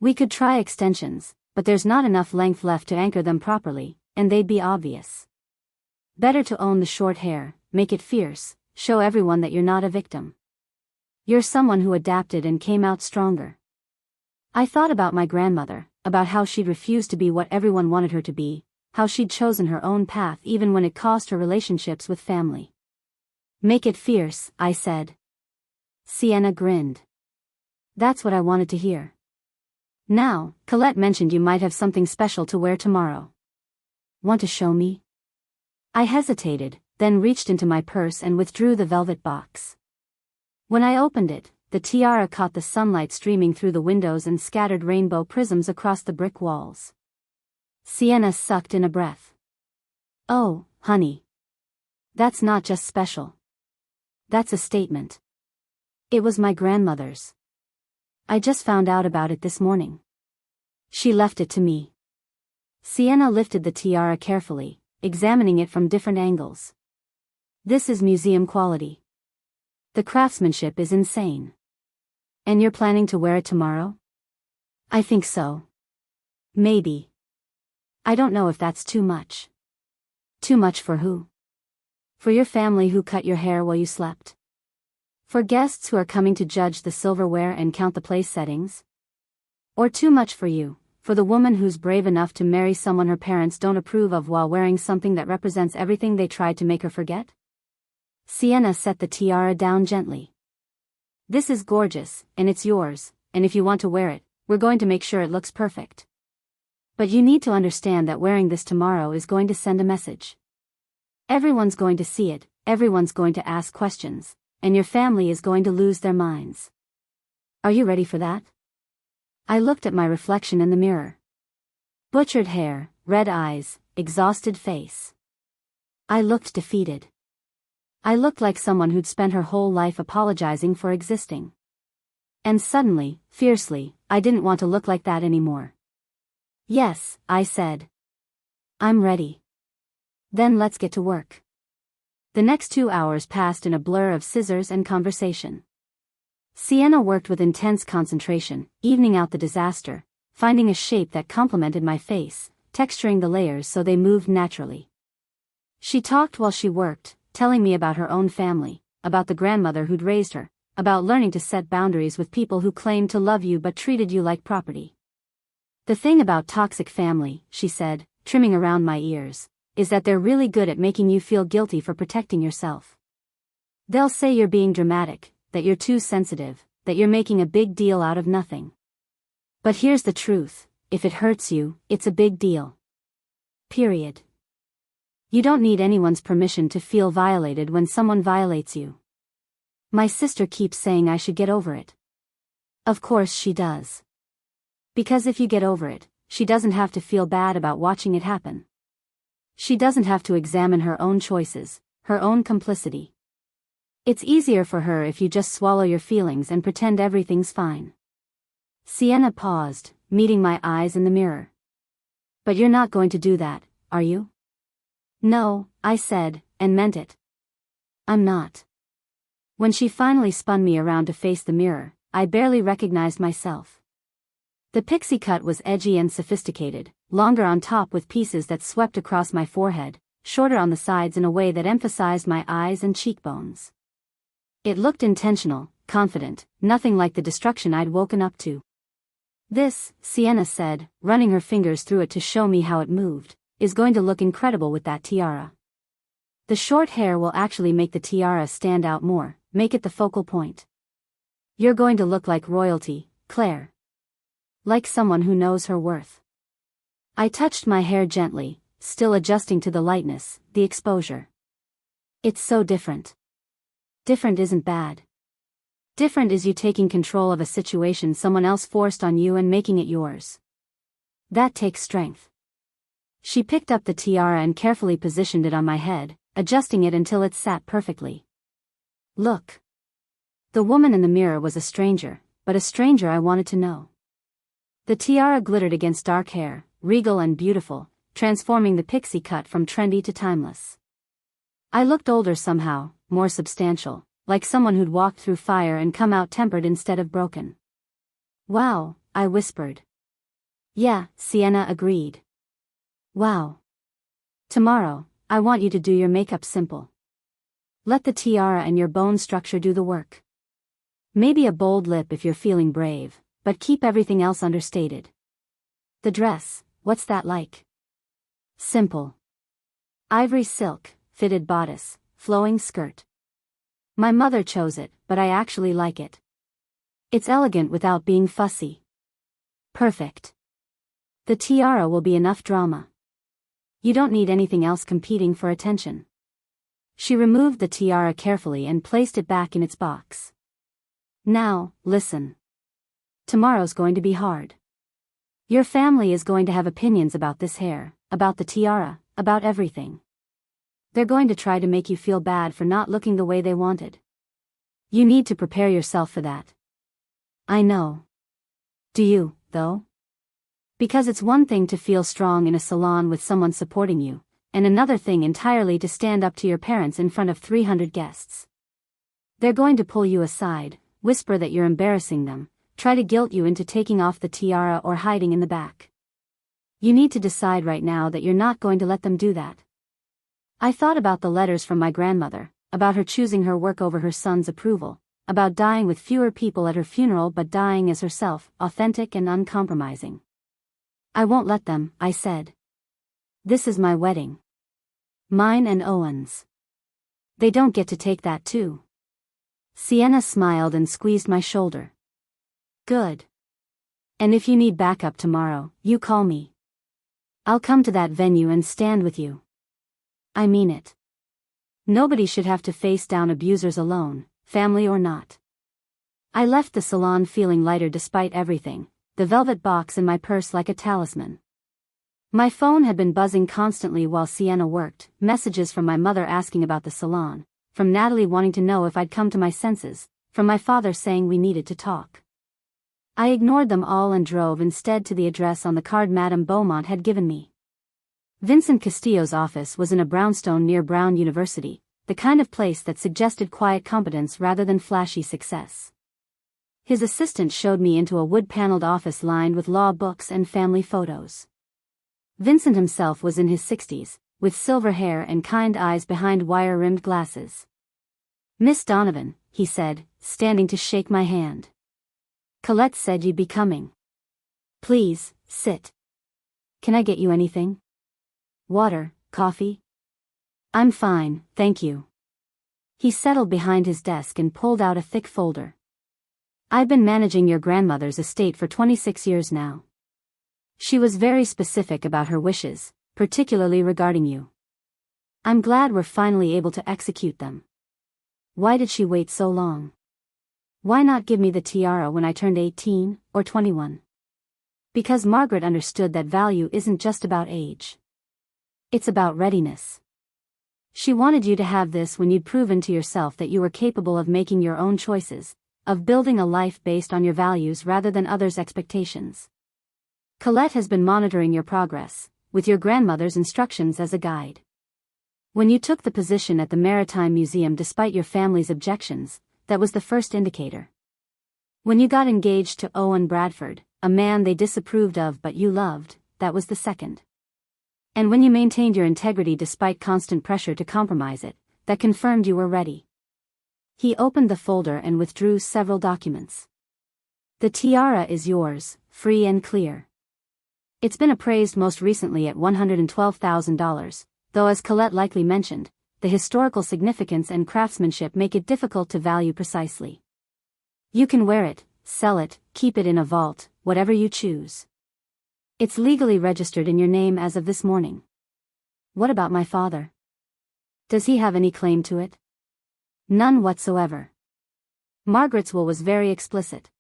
We could try extensions, but there's not enough length left to anchor them properly, and they'd be obvious. Better to own the short hair, make it fierce, show everyone that you're not a victim. You're someone who adapted and came out stronger. I thought about my grandmother, about how she'd refused to be what everyone wanted her to be, how she'd chosen her own path even when it cost her relationships with family. Make it fierce, I said. Sienna grinned. That's what I wanted to hear. Now, Colette mentioned you might have something special to wear tomorrow. Want to show me? I hesitated, then reached into my purse and withdrew the velvet box. When I opened it, the tiara caught the sunlight streaming through the windows and scattered rainbow prisms across the brick walls. Sienna sucked in a breath. Oh, honey. That's not just special. That's a statement. It was my grandmother's. I just found out about it this morning. She left it to me. Sienna lifted the tiara carefully, examining it from different angles. This is museum quality. The craftsmanship is insane. And you're planning to wear it tomorrow? I think so. Maybe. I don't know if that's too much. Too much for who? For your family who cut your hair while you slept? For guests who are coming to judge the silverware and count the place settings? Or too much for you, for the woman who's brave enough to marry someone her parents don't approve of while wearing something that represents everything they tried to make her forget? Sienna set the tiara down gently. This is gorgeous, and it's yours, and if you want to wear it, we're going to make sure it looks perfect. But you need to understand that wearing this tomorrow is going to send a message. Everyone's going to see it, everyone's going to ask questions, and your family is going to lose their minds. Are you ready for that? I looked at my reflection in the mirror. Butchered hair, red eyes, exhausted face. I looked defeated. I looked like someone who'd spent her whole life apologizing for existing. And suddenly, fiercely, I didn't want to look like that anymore. Yes, I said. I'm ready. Then let's get to work. The next 2 hours passed in a blur of scissors and conversation. Sienna worked with intense concentration, evening out the disaster, finding a shape that complemented my face, texturing the layers so they moved naturally. She talked while she worked, telling me about her own family, about the grandmother who'd raised her, about learning to set boundaries with people who claimed to love you but treated you like property. The thing about toxic family, she said, trimming around my ears, is that they're really good at making you feel guilty for protecting yourself. They'll say you're being dramatic, that you're too sensitive, that you're making a big deal out of nothing. But here's the truth, if it hurts you, it's a big deal. Period. You don't need anyone's permission to feel violated when someone violates you. My sister keeps saying I should get over it. Of course she does. Because if you get over it, she doesn't have to feel bad about watching it happen. She doesn't have to examine her own choices, her own complicity. It's easier for her if you just swallow your feelings and pretend everything's fine. Sienna paused, meeting my eyes in the mirror. But you're not going to do that, are you? No, I said, and meant it. I'm not. When she finally spun me around to face the mirror, I barely recognized myself. The pixie cut was edgy and sophisticated, longer on top with pieces that swept across my forehead, shorter on the sides in a way that emphasized my eyes and cheekbones. It looked intentional, confident, nothing like the destruction I'd woken up to. This, Sienna said, running her fingers through it to show me how it moved, is going to look incredible with that tiara. The short hair will actually make the tiara stand out more, make it the focal point. You're going to look like royalty, Claire. Like someone who knows her worth. I touched my hair gently, still adjusting to the lightness, the exposure. It's so different. Different isn't bad. Different is you taking control of a situation someone else forced on you and making it yours. That takes strength. She picked up the tiara and carefully positioned it on my head, adjusting it until it sat perfectly. Look. The woman in the mirror was a stranger, but a stranger I wanted to know. The tiara glittered against dark hair, regal and beautiful, transforming the pixie cut from trendy to timeless. I looked older somehow, more substantial, like someone who'd walked through fire and come out tempered instead of broken. Wow, I whispered. Yeah, Sienna agreed. Wow. Tomorrow, I want you to do your makeup simple. Let the tiara and your bone structure do the work. Maybe a bold lip if you're feeling brave, but keep everything else understated. The dress, what's that like? Simple. Ivory silk, fitted bodice, flowing skirt. My mother chose it, but I actually like it. It's elegant without being fussy. Perfect. The tiara will be enough drama. You don't need anything else competing for attention. She removed the tiara carefully and placed it back in its box. Now, listen. Tomorrow's going to be hard. Your family is going to have opinions about this hair, about the tiara, about everything. They're going to try to make you feel bad for not looking the way they wanted. You need to prepare yourself for that. I know. Do you, though? Because it's one thing to feel strong in a salon with someone supporting you, and another thing entirely to stand up to your parents in front of 300 guests. They're going to pull you aside, whisper that you're embarrassing them, try to guilt you into taking off the tiara or hiding in the back. You need to decide right now that you're not going to let them do that. I thought about the letters from my grandmother, about her choosing her work over her son's approval, about dying with fewer people at her funeral but dying as herself, authentic and uncompromising. I won't let them, I said. This is my wedding. Mine and Owen's. They don't get to take that too. Sienna smiled and squeezed my shoulder. Good. And if you need backup tomorrow, you call me. I'll come to that venue and stand with you. I mean it. Nobody should have to face down abusers alone, family or not. I left the salon feeling lighter despite everything, the velvet box in my purse like a talisman. My phone had been buzzing constantly while Sienna worked, messages from my mother asking about the salon, from Natalie wanting to know if I'd come to my senses, from my father saying we needed to talk. I ignored them all and drove instead to the address on the card Madame Beaumont had given me. Vincent Castillo's office was in a brownstone near Brown University, the kind of place that suggested quiet competence rather than flashy success. His assistant showed me into a wood-paneled office lined with law books and family photos. Vincent himself was in his 60s, with silver hair and kind eyes behind wire-rimmed glasses. Miss Donovan, he said, standing to shake my hand. Colette said you'd be coming. Please, sit. Can I get you anything? Water, coffee? I'm fine, thank you. He settled behind his desk and pulled out a thick folder. I've been managing your grandmother's estate for 26 years now. She was very specific about her wishes, particularly regarding you. I'm glad we're finally able to execute them. Why did she wait so long? Why not give me the tiara when I turned 18, or 21? Because Margaret understood that value isn't just about age. It's about readiness. She wanted you to have this when you'd proven to yourself that you were capable of making your own choices, of building a life based on your values rather than others' expectations. Colette has been monitoring your progress, with your grandmother's instructions as a guide. When you took the position at the Maritime Museum despite your family's objections, that was the first indicator. When you got engaged to Owen Bradford, a man they disapproved of but you loved, that was the second. And when you maintained your integrity despite constant pressure to compromise it, that confirmed you were ready. He opened the folder and withdrew several documents. The tiara is yours, free and clear. It's been appraised most recently at $112,000, though as Colette likely mentioned, the historical significance and craftsmanship make it difficult to value precisely. You can wear it, sell it, keep it in a vault, whatever you choose. It's legally registered in your name as of this morning. What about my father? Does he have any claim to it? None whatsoever. Margaret's will was very explicit.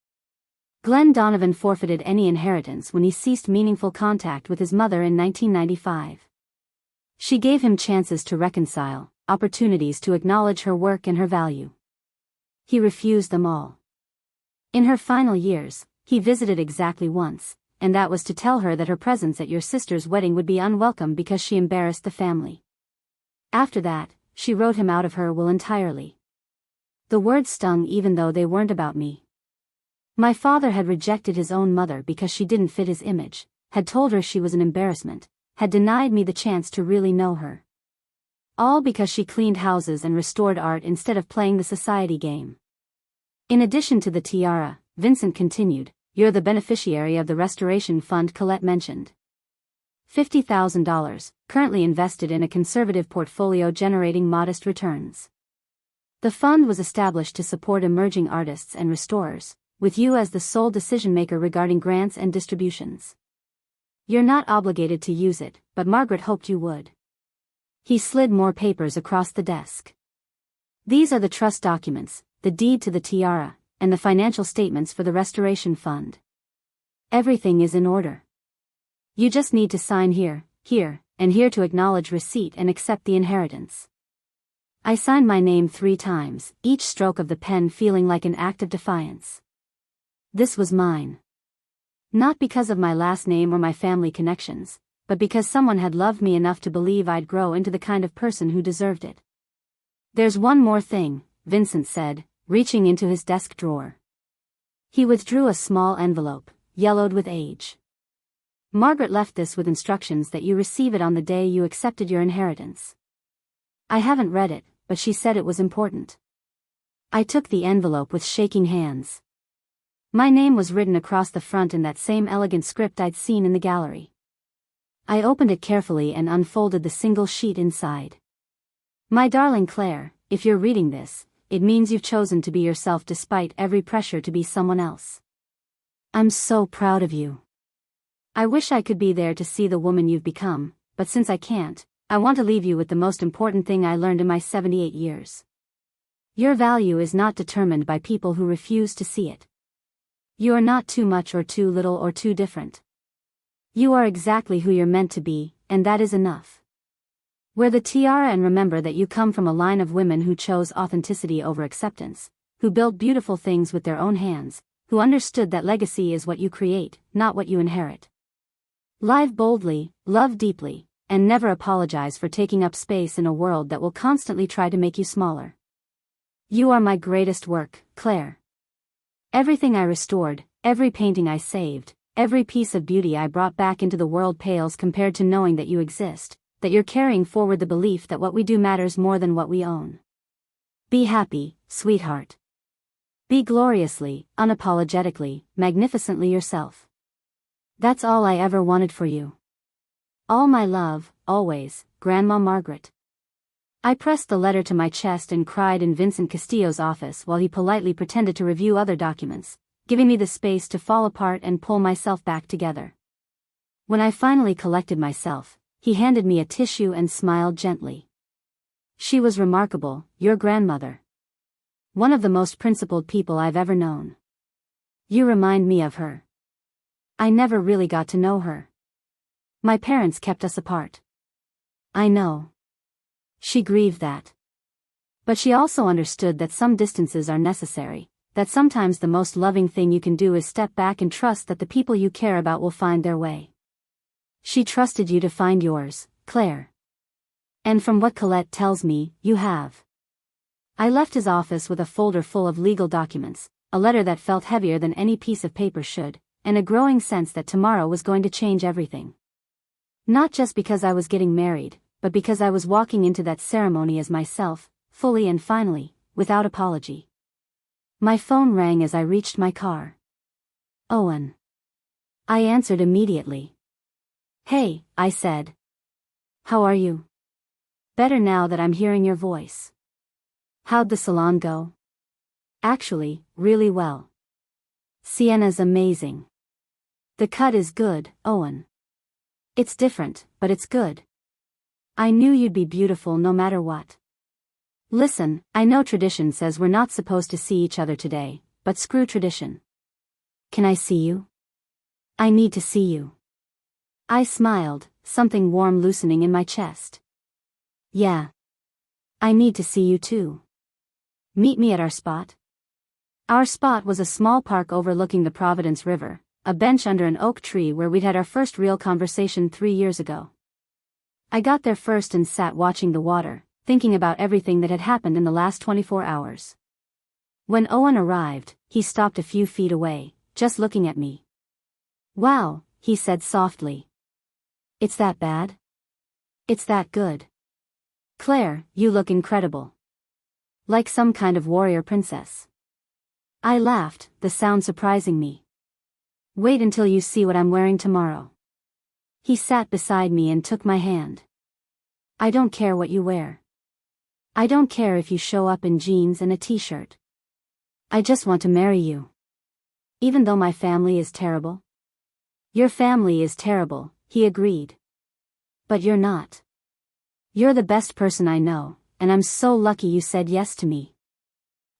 Glenn Donovan forfeited any inheritance when he ceased meaningful contact with his mother in 1995. She gave him chances to reconcile, opportunities to acknowledge her work and her value. He refused them all. In her final years, he visited exactly once, and that was to tell her that her presence at your sister's wedding would be unwelcome because she embarrassed the family. After that, she wrote him out of her will entirely. The words stung even though they weren't about me. My father had rejected his own mother because she didn't fit his image, had told her she was an embarrassment, had denied me the chance to really know her. All because she cleaned houses and restored art instead of playing the society game. In addition to the tiara, Vincent continued, you're the beneficiary of the restoration fund Colette mentioned. $50,000, currently invested in a conservative portfolio generating modest returns. The fund was established to support emerging artists and restorers, with you as the sole decision-maker regarding grants and distributions. You're not obligated to use it, but Margaret hoped you would. He slid more papers across the desk. These are the trust documents, the deed to the tiara, and the financial statements for the restoration fund. Everything is in order. You just need to sign here, here, and here to acknowledge receipt and accept the inheritance. I signed my name 3 times, each stroke of the pen feeling like an act of defiance. This was mine. Not because of my last name or my family connections, but because someone had loved me enough to believe I'd grow into the kind of person who deserved it. There's one more thing, Vincent said, reaching into his desk drawer. He withdrew a small envelope, yellowed with age. Margaret left this with instructions that you receive it on the day you accepted your inheritance. I haven't read it, but she said it was important. I took the envelope with shaking hands. My name was written across the front in that same elegant script I'd seen in the gallery. I opened it carefully and unfolded the single sheet inside. My darling Claire, if you're reading this, it means you've chosen to be yourself despite every pressure to be someone else. I'm so proud of you. I wish I could be there to see the woman you've become, but since I can't, I want to leave you with the most important thing I learned in my 78 years. Your value is not determined by people who refuse to see it. You are not too much or too little or too different. You are exactly who you're meant to be, and that is enough. Wear the tiara and remember that you come from a line of women who chose authenticity over acceptance, who built beautiful things with their own hands, who understood that legacy is what you create, not what you inherit. Live boldly, love deeply, and never apologize for taking up space in a world that will constantly try to make you smaller. You are my greatest work, Claire. Everything I restored, every painting I saved, every piece of beauty I brought back into the world pales compared to knowing that you exist, that you're carrying forward the belief that what we do matters more than what we own. Be happy, sweetheart. Be gloriously, unapologetically, magnificently yourself. That's all I ever wanted for you. All my love, always, Grandma Margaret. I pressed the letter to my chest and cried in Vincent Castillo's office while he politely pretended to review other documents, giving me the space to fall apart and pull myself back together. When I finally collected myself, he handed me a tissue and smiled gently. She was remarkable, your grandmother. One of the most principled people I've ever known. You remind me of her. I never really got to know her. My parents kept us apart. I know. She grieved that. But she also understood that some distances are necessary, that sometimes the most loving thing you can do is step back and trust that the people you care about will find their way. She trusted you to find yours, Claire. And from what Colette tells me, you have. I left his office with a folder full of legal documents, a letter that felt heavier than any piece of paper should, and a growing sense that tomorrow was going to change everything. Not just because I was getting married, but because I was walking into that ceremony as myself, fully and finally, without apology. My phone rang as I reached my car. Owen. I answered immediately. Hey, I said. How are you? Better now that I'm hearing your voice. How'd the salon go? Actually, really well. Sienna's amazing. The cut is good, Owen. It's different, but it's good. I knew you'd be beautiful no matter what. Listen, I know tradition says we're not supposed to see each other today, but screw tradition. Can I see you? I need to see you. I smiled, something warm loosening in my chest. Yeah. I need to see you too. Meet me at our spot. Our spot was a small park overlooking the Providence River, a bench under an oak tree where we'd had our first real conversation 3 years ago. I got there first and sat watching the water, thinking about everything that had happened in the last 24 hours. When Owen arrived, he stopped a few feet away, just looking at me. Wow, he said softly. It's that bad? It's that good. Claire, you look incredible. Like some kind of warrior princess. I laughed, the sound surprising me. Wait until you see what I'm wearing tomorrow. He sat beside me and took my hand. I don't care what you wear. I don't care if you show up in jeans and a t-shirt. I just want to marry you. Even though my family is terrible. Your family is terrible, he agreed. But you're not. You're the best person I know, and I'm so lucky you said yes to me.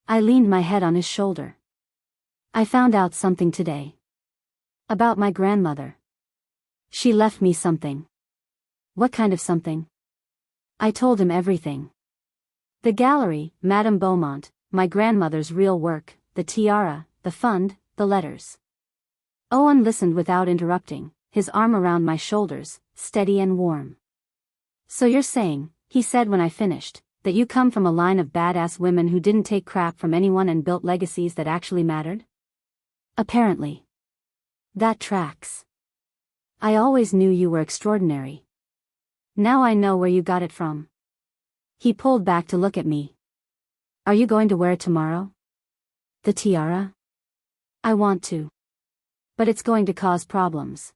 I leaned my head on his shoulder. I found out something today. About my grandmother. She left me something. What kind of something? I told him everything. The gallery, Madame Beaumont, my grandmother's real work, the tiara, the fund, the letters. Owen listened without interrupting, his arm around my shoulders, steady and warm. So you're saying, he said when I finished, that you come from a line of badass women who didn't take crap from anyone and built legacies that actually mattered? Apparently. That tracks. I always knew you were extraordinary. Now I know where you got it from. He pulled back to look at me. Are you going to wear it tomorrow? The tiara? I want to. But it's going to cause problems.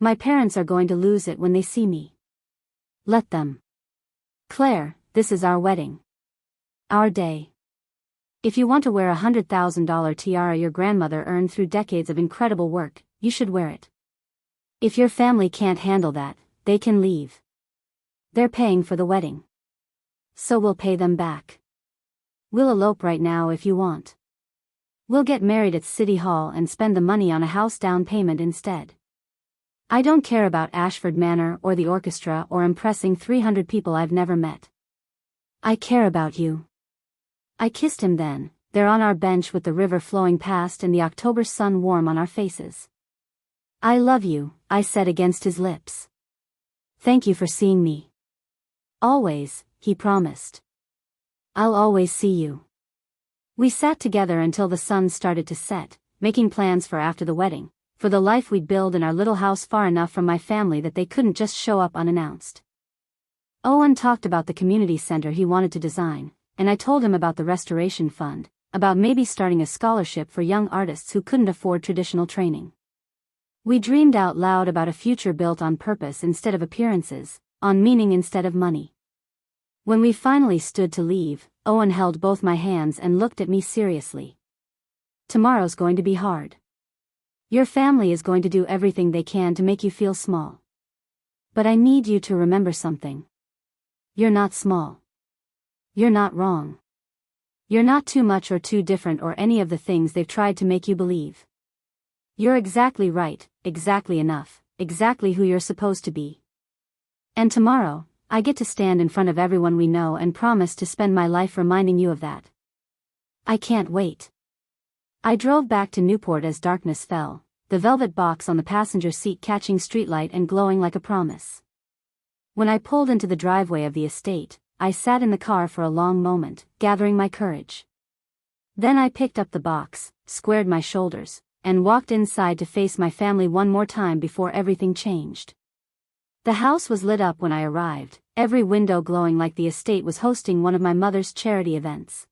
My parents are going to lose it when they see me. Let them. Claire, this is our wedding. Our day. If you want to wear $100,000 tiara your grandmother earned through decades of incredible work, you should wear it. If your family can't handle that, they can leave. They're paying for the wedding. So we'll pay them back. We'll elope right now if you want. We'll get married at City Hall and spend the money on a house down payment instead. I don't care about Ashford Manor or the orchestra or impressing 300 people I've never met. I care about you. I kissed him then, there on our bench with the river flowing past and the October sun warm on our faces. I love you, I said against his lips. Thank you for seeing me. Always, he promised. I'll always see you. We sat together until the sun started to set, making plans for after the wedding, for the life we'd build in our little house far enough from my family that they couldn't just show up unannounced. Owen talked about the community center he wanted to design, and I told him about the restoration fund, about maybe starting a scholarship for young artists who couldn't afford traditional training. We dreamed out loud about a future built on purpose instead of appearances, on meaning instead of money. When we finally stood to leave, Owen held both my hands and looked at me seriously. Tomorrow's going to be hard. Your family is going to do everything they can to make you feel small. But I need you to remember something. You're not small. You're not wrong. You're not too much or too different or any of the things they've tried to make you believe. You're exactly right, exactly enough, exactly who you're supposed to be. And tomorrow, I get to stand in front of everyone we know and promise to spend my life reminding you of that. I can't wait. I drove back to Newport as darkness fell, the velvet box on the passenger seat catching streetlight and glowing like a promise. When I pulled into the driveway of the estate, I sat in the car for a long moment, gathering my courage. Then I picked up the box, squared my shoulders, and walked inside to face my family one more time before everything changed. The house was lit up when I arrived, every window glowing like the estate was hosting one of my mother's charity events.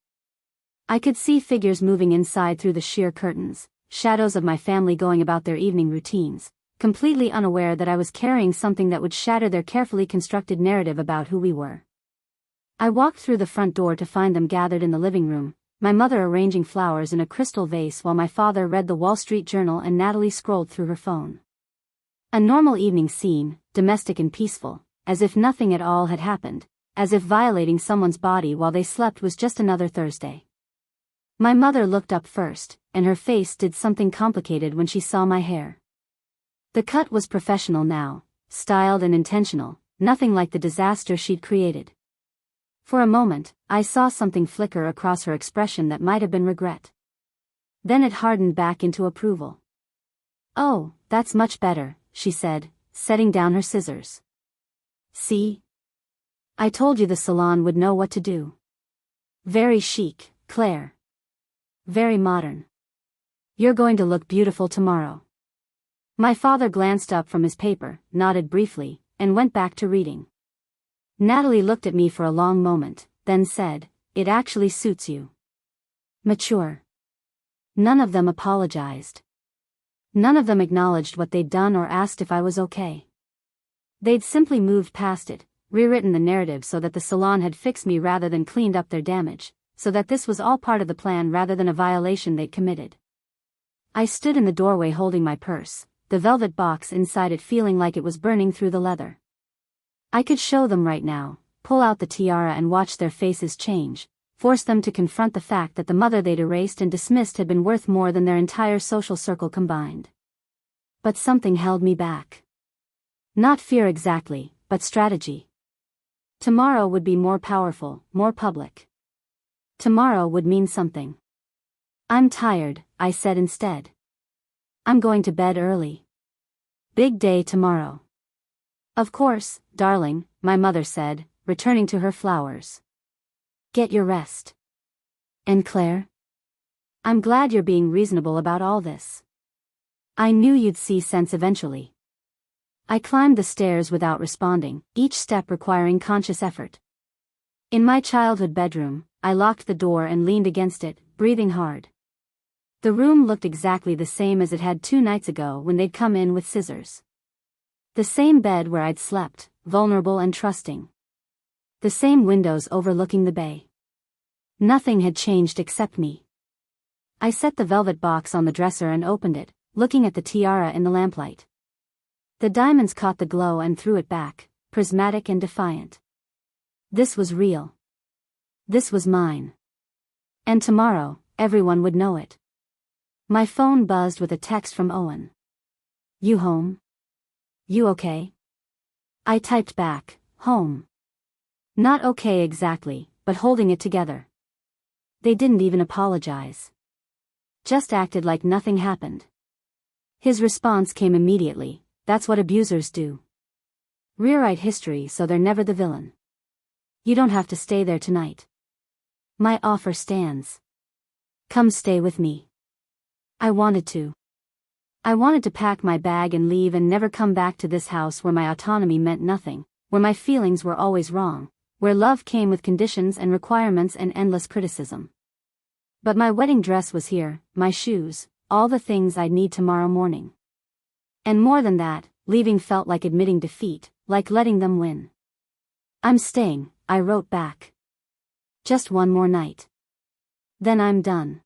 I could see figures moving inside through the sheer curtains, shadows of my family going about their evening routines, completely unaware that I was carrying something that would shatter their carefully constructed narrative about who we were. I walked through the front door to find them gathered in the living room, my mother arranging flowers in a crystal vase while my father read the Wall Street Journal and Natalie scrolled through her phone. A normal evening scene, domestic and peaceful, as if nothing at all had happened, as if violating someone's body while they slept was just another Thursday. My mother looked up first, and her face did something complicated when she saw my hair. The cut was professional now, styled and intentional, nothing like the disaster she'd created. For a moment, I saw something flicker across her expression that might have been regret. Then it hardened back into approval. "Oh, that's much better," she said, setting down her scissors. "See? I told you the salon would know what to do. Very chic, Claire. Very modern. You're going to look beautiful tomorrow." My father glanced up from his paper, nodded briefly, and went back to reading. Natalie looked at me for a long moment, then said, "It actually suits you." Mature. None of them apologized. None of them acknowledged what they'd done or asked if I was okay. They'd simply moved past it, rewritten the narrative so that the salon had fixed me rather than cleaned up their damage, so that this was all part of the plan rather than a violation they'd committed. I stood in the doorway holding my purse, the velvet box inside it feeling like it was burning through the leather. I could show them right now, pull out the tiara and watch their faces change, force them to confront the fact that the mother they'd erased and dismissed had been worth more than their entire social circle combined. But something held me back. Not fear exactly, but strategy. Tomorrow would be more powerful, more public. Tomorrow would mean something. "I'm tired," I said instead. "I'm going to bed early. Big day tomorrow." "Of course, darling," my mother said, returning to her flowers. "Get your rest. And Claire? I'm glad you're being reasonable about all this. I knew you'd see sense eventually." I climbed the stairs without responding, each step requiring conscious effort. In my childhood bedroom, I locked the door and leaned against it, breathing hard. The room looked exactly the same as it had 2 nights ago when they'd come in with scissors. The same bed where I'd slept, vulnerable and trusting. The same windows overlooking the bay. Nothing had changed except me. I set the velvet box on the dresser and opened it, looking at the tiara in the lamplight. The diamonds caught the glow and threw it back, prismatic and defiant. This was real. This was mine. And tomorrow, everyone would know it. My phone buzzed with a text from Owen. "You home? You okay?" I typed back, "Home. Not okay exactly, but holding it together." They didn't even apologize. Just acted like nothing happened. His response came immediately, "That's what abusers do. Rewrite history so they're never the villain. You don't have to stay there tonight. My offer stands. Come stay with me." I wanted to. I wanted to pack my bag and leave and never come back to this house where my autonomy meant nothing, where my feelings were always wrong, where love came with conditions and requirements and endless criticism. But my wedding dress was here, my shoes, all the things I'd need tomorrow morning. And more than that, leaving felt like admitting defeat, like letting them win. "I'm staying," I wrote back. "Just one more night. Then I'm done."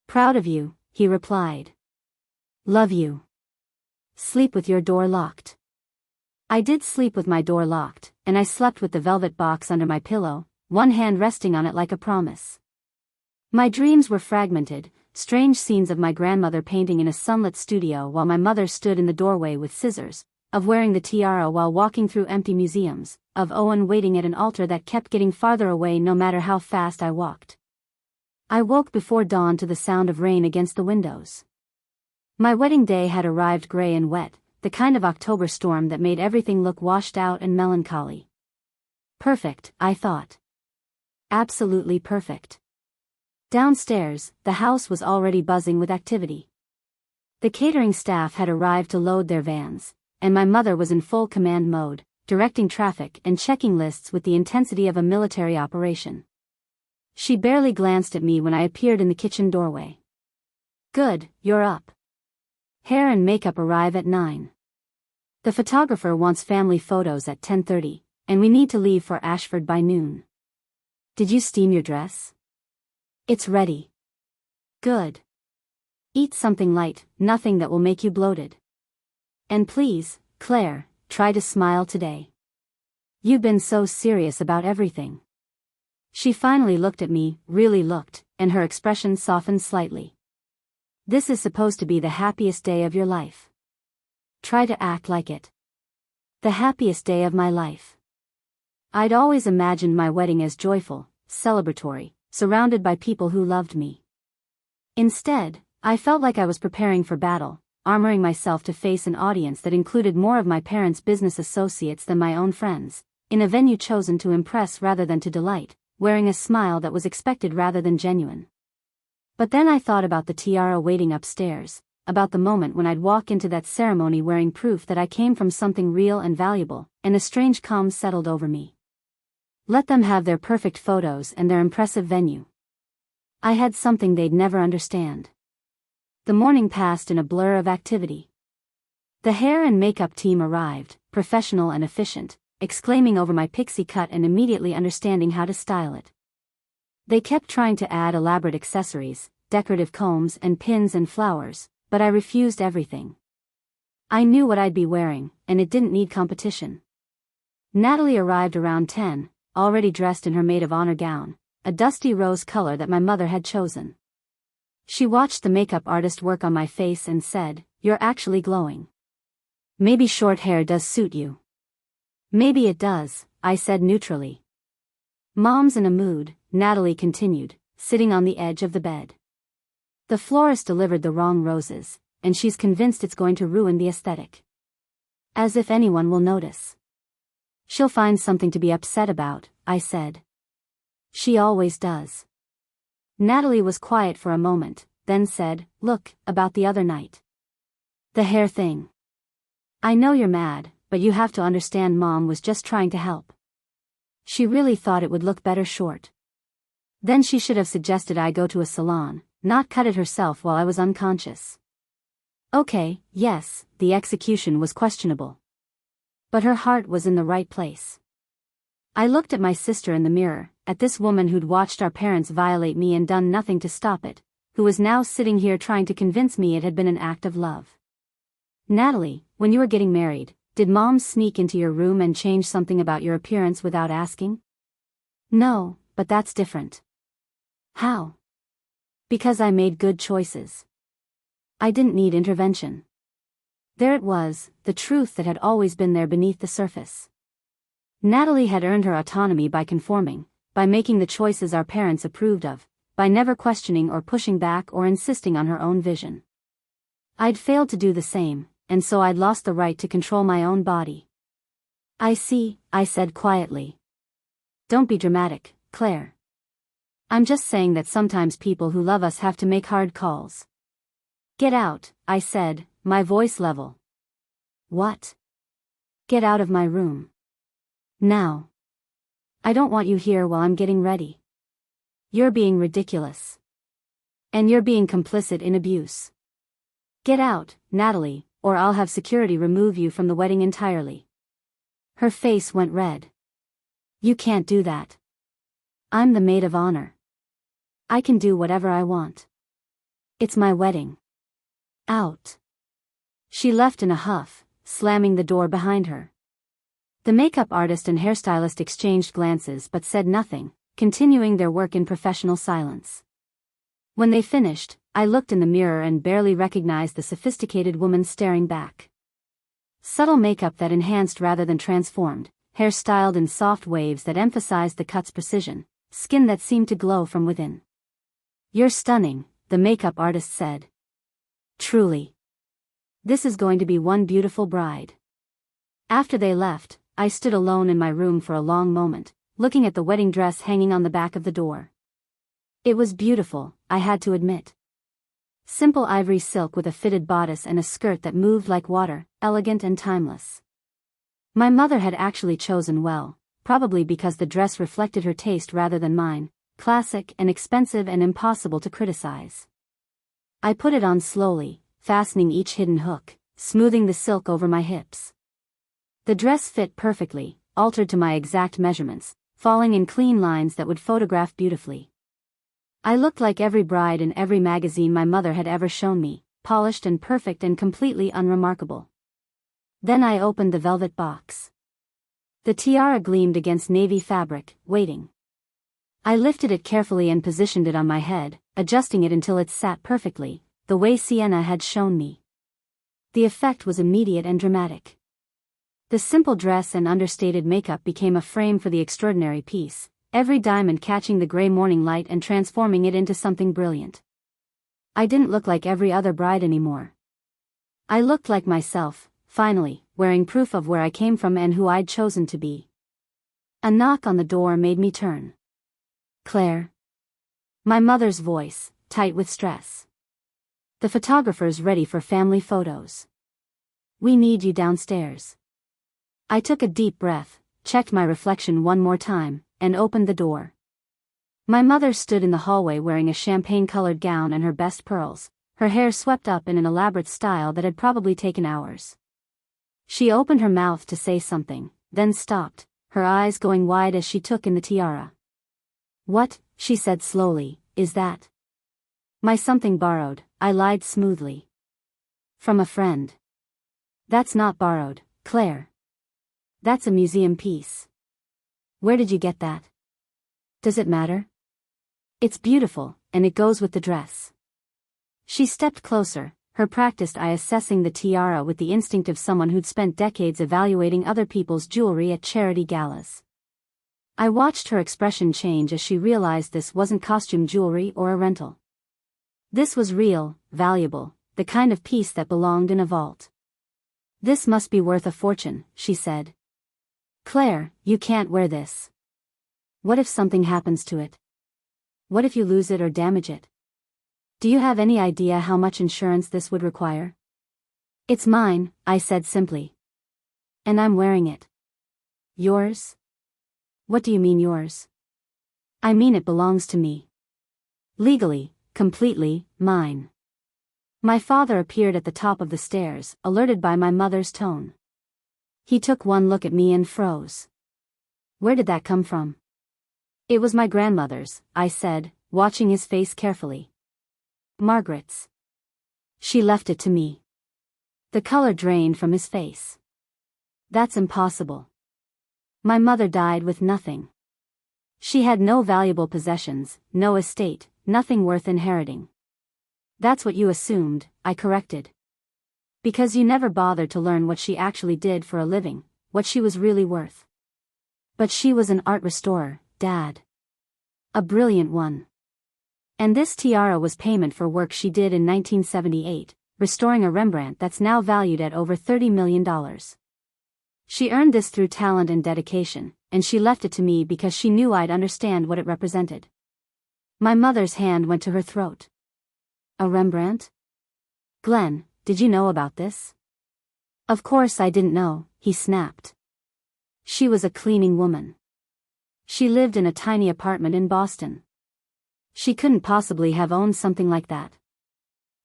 "Proud of you," he replied. "Love you. Sleep with your door locked." I did sleep with my door locked, and I slept with the velvet box under my pillow, one hand resting on it like a promise. My dreams were fragmented, strange scenes of my grandmother painting in a sunlit studio while my mother stood in the doorway with scissors, of wearing the tiara while walking through empty museums, of Owen waiting at an altar that kept getting farther away no matter how fast I walked. I woke before dawn to the sound of rain against the windows. My wedding day had arrived gray and wet, the kind of October storm that made everything look washed out and melancholy. Perfect, I thought. Absolutely perfect. Downstairs, the house was already buzzing with activity. The catering staff had arrived to load their vans, and my mother was in full command mode, directing traffic and checking lists with the intensity of a military operation. She barely glanced at me when I appeared in the kitchen doorway. Good, you're up. Hair and makeup arrive at 9. The photographer wants family photos at 10:30, and we need to leave for Ashford by noon. Did you steam your dress? It's ready. Good. Eat something light, nothing that will make you bloated. And please, Claire, try to smile today. You've been so serious about everything. She finally looked at me, really looked, and her expression softened slightly. This is supposed to be the happiest day of your life. Try to act like it. The happiest day of my life. I'd always imagined my wedding as joyful, celebratory, surrounded by people who loved me. Instead, I felt like I was preparing for battle, armoring myself to face an audience that included more of my parents' business associates than my own friends, in a venue chosen to impress rather than to delight, wearing a smile that was expected rather than genuine. But then I thought about the tiara waiting upstairs, about the moment when I'd walk into that ceremony wearing proof that I came from something real and valuable, and a strange calm settled over me. Let them have their perfect photos and their impressive venue. I had something they'd never understand. The morning passed in a blur of activity. The hair and makeup team arrived, professional and efficient, exclaiming over my pixie cut and immediately understanding how to style it. They kept trying to add elaborate accessories, decorative combs and pins and flowers, but I refused everything. I knew what I'd be wearing, and it didn't need competition. Natalie arrived around 10, already dressed in her maid of honor gown, a dusty rose color that my mother had chosen. She watched the makeup artist work on my face and said, "You're actually glowing. Maybe short hair does suit you." "Maybe it does," I said neutrally. "Mom's in a mood," Natalie continued, sitting on the edge of the bed. "The florist delivered the wrong roses, and she's convinced it's going to ruin the aesthetic. As if anyone will notice. She'll find something to be upset about," I said. "She always does." Natalie was quiet for a moment, then said, "Look, about the other night. The hair thing. I know you're mad, but you have to understand Mom was just trying to help. She really thought it would look better short. Then she should have suggested I go to a salon, not cut it herself while I was unconscious." Okay, yes, the execution was questionable. But her heart was in the right place. I looked at my sister in the mirror, at this woman who'd watched our parents violate me and done nothing to stop it, who was now sitting here trying to convince me it had been an act of love. "Natalie, when you were getting married, did Mom sneak into your room and change something about your appearance without asking?" "No, but that's different." "How?" "Because I made good choices. I didn't need intervention." There it was, the truth that had always been there beneath the surface. Natalie had earned her autonomy by conforming, by making the choices our parents approved of, by never questioning or pushing back or insisting on her own vision. I'd failed to do the same, and so I'd lost the right to control my own body. "I see," I said quietly. "Don't be dramatic, Claire. I'm just saying that sometimes people who love us have to make hard calls." "Get out," I said, my voice level. "What?" "Get out of my room. Now. I don't want you here while I'm getting ready. You're being ridiculous. And you're being complicit in abuse. Get out, Natalie, or I'll have security remove you from the wedding entirely." Her face went red. "You can't do that. I'm the maid of honor. I can do whatever I want. It's my wedding. Out." She left in a huff, slamming the door behind her. The makeup artist and hairstylist exchanged glances but said nothing, continuing their work in professional silence. When they finished, I looked in the mirror and barely recognized the sophisticated woman staring back. Subtle makeup that enhanced rather than transformed, hair styled in soft waves that emphasized the cut's precision, skin that seemed to glow from within. "You're stunning," the makeup artist said. "Truly. This is going to be one beautiful bride." After they left, I stood alone in my room for a long moment, looking at the wedding dress hanging on the back of the door. It was beautiful, I had to admit. Simple ivory silk with a fitted bodice and a skirt that moved like water, elegant and timeless. My mother had actually chosen well, probably because the dress reflected her taste rather than mine, classic and expensive and impossible to criticize. I put it on slowly, fastening each hidden hook, smoothing the silk over my hips. The dress fit perfectly, altered to my exact measurements, falling in clean lines that would photograph beautifully. I looked like every bride in every magazine my mother had ever shown me, polished and perfect and completely unremarkable. Then I opened the velvet box. The tiara gleamed against navy fabric, waiting. I lifted it carefully and positioned it on my head, adjusting it until it sat perfectly, the way Sienna had shown me. The effect was immediate and dramatic. The simple dress and understated makeup became a frame for the extraordinary piece, every diamond catching the gray morning light and transforming it into something brilliant. I didn't look like every other bride anymore. I looked like myself, finally, wearing proof of where I came from and who I'd chosen to be. A knock on the door made me turn. "Claire." My mother's voice, tight with stress. "The photographer's ready for family photos. We need you downstairs." I took a deep breath, checked my reflection one more time, and opened the door. My mother stood in the hallway wearing a champagne-colored gown and her best pearls, her hair swept up in an elaborate style that had probably taken hours. She opened her mouth to say something, then stopped, her eyes going wide as she took in the tiara. "What," she said slowly, "is that?" "My something borrowed," I lied smoothly. "From a friend." "That's not borrowed, Claire. That's a museum piece." "Where did you get that?" "Does it matter?" "It's beautiful, and it goes with the dress." She stepped closer, her practiced eye assessing the tiara with the instinct of someone who'd spent decades evaluating other people's jewelry at charity galas. I watched her expression change as she realized this wasn't costume jewelry or a rental. This was real, valuable, the kind of piece that belonged in a vault. "This must be worth a fortune," she said. "Claire, you can't wear this. What if something happens to it? What if you lose it or damage it? Do you have any idea how much insurance this would require?" "It's mine," I said simply. "And I'm wearing it." "Yours?" "What do you mean yours?" "I mean it belongs to me. Legally, completely, mine." My father appeared at the top of the stairs, alerted by my mother's tone. He took one look at me and froze. "Where did that come from?" "It was my grandmother's," I said, watching his face carefully. "Margaret's. She left it to me." The color drained from his face. "That's impossible. My mother died with nothing. She had no valuable possessions, no estate, nothing worth inheriting." "That's what you assumed," I corrected. "Because you never bothered to learn what she actually did for a living, what she was really worth." "But she was an art restorer, Dad. A brilliant one. And this tiara was payment for work she did in 1978, restoring a Rembrandt that's now valued at over $30 million. She earned this through talent and dedication, and she left it to me because she knew I'd understand what it represented." My mother's hand went to her throat. "A Rembrandt? Glenn, did you know about this?" "Of course I didn't know," he snapped. "She was a cleaning woman. She lived in a tiny apartment in Boston. She couldn't possibly have owned something like that."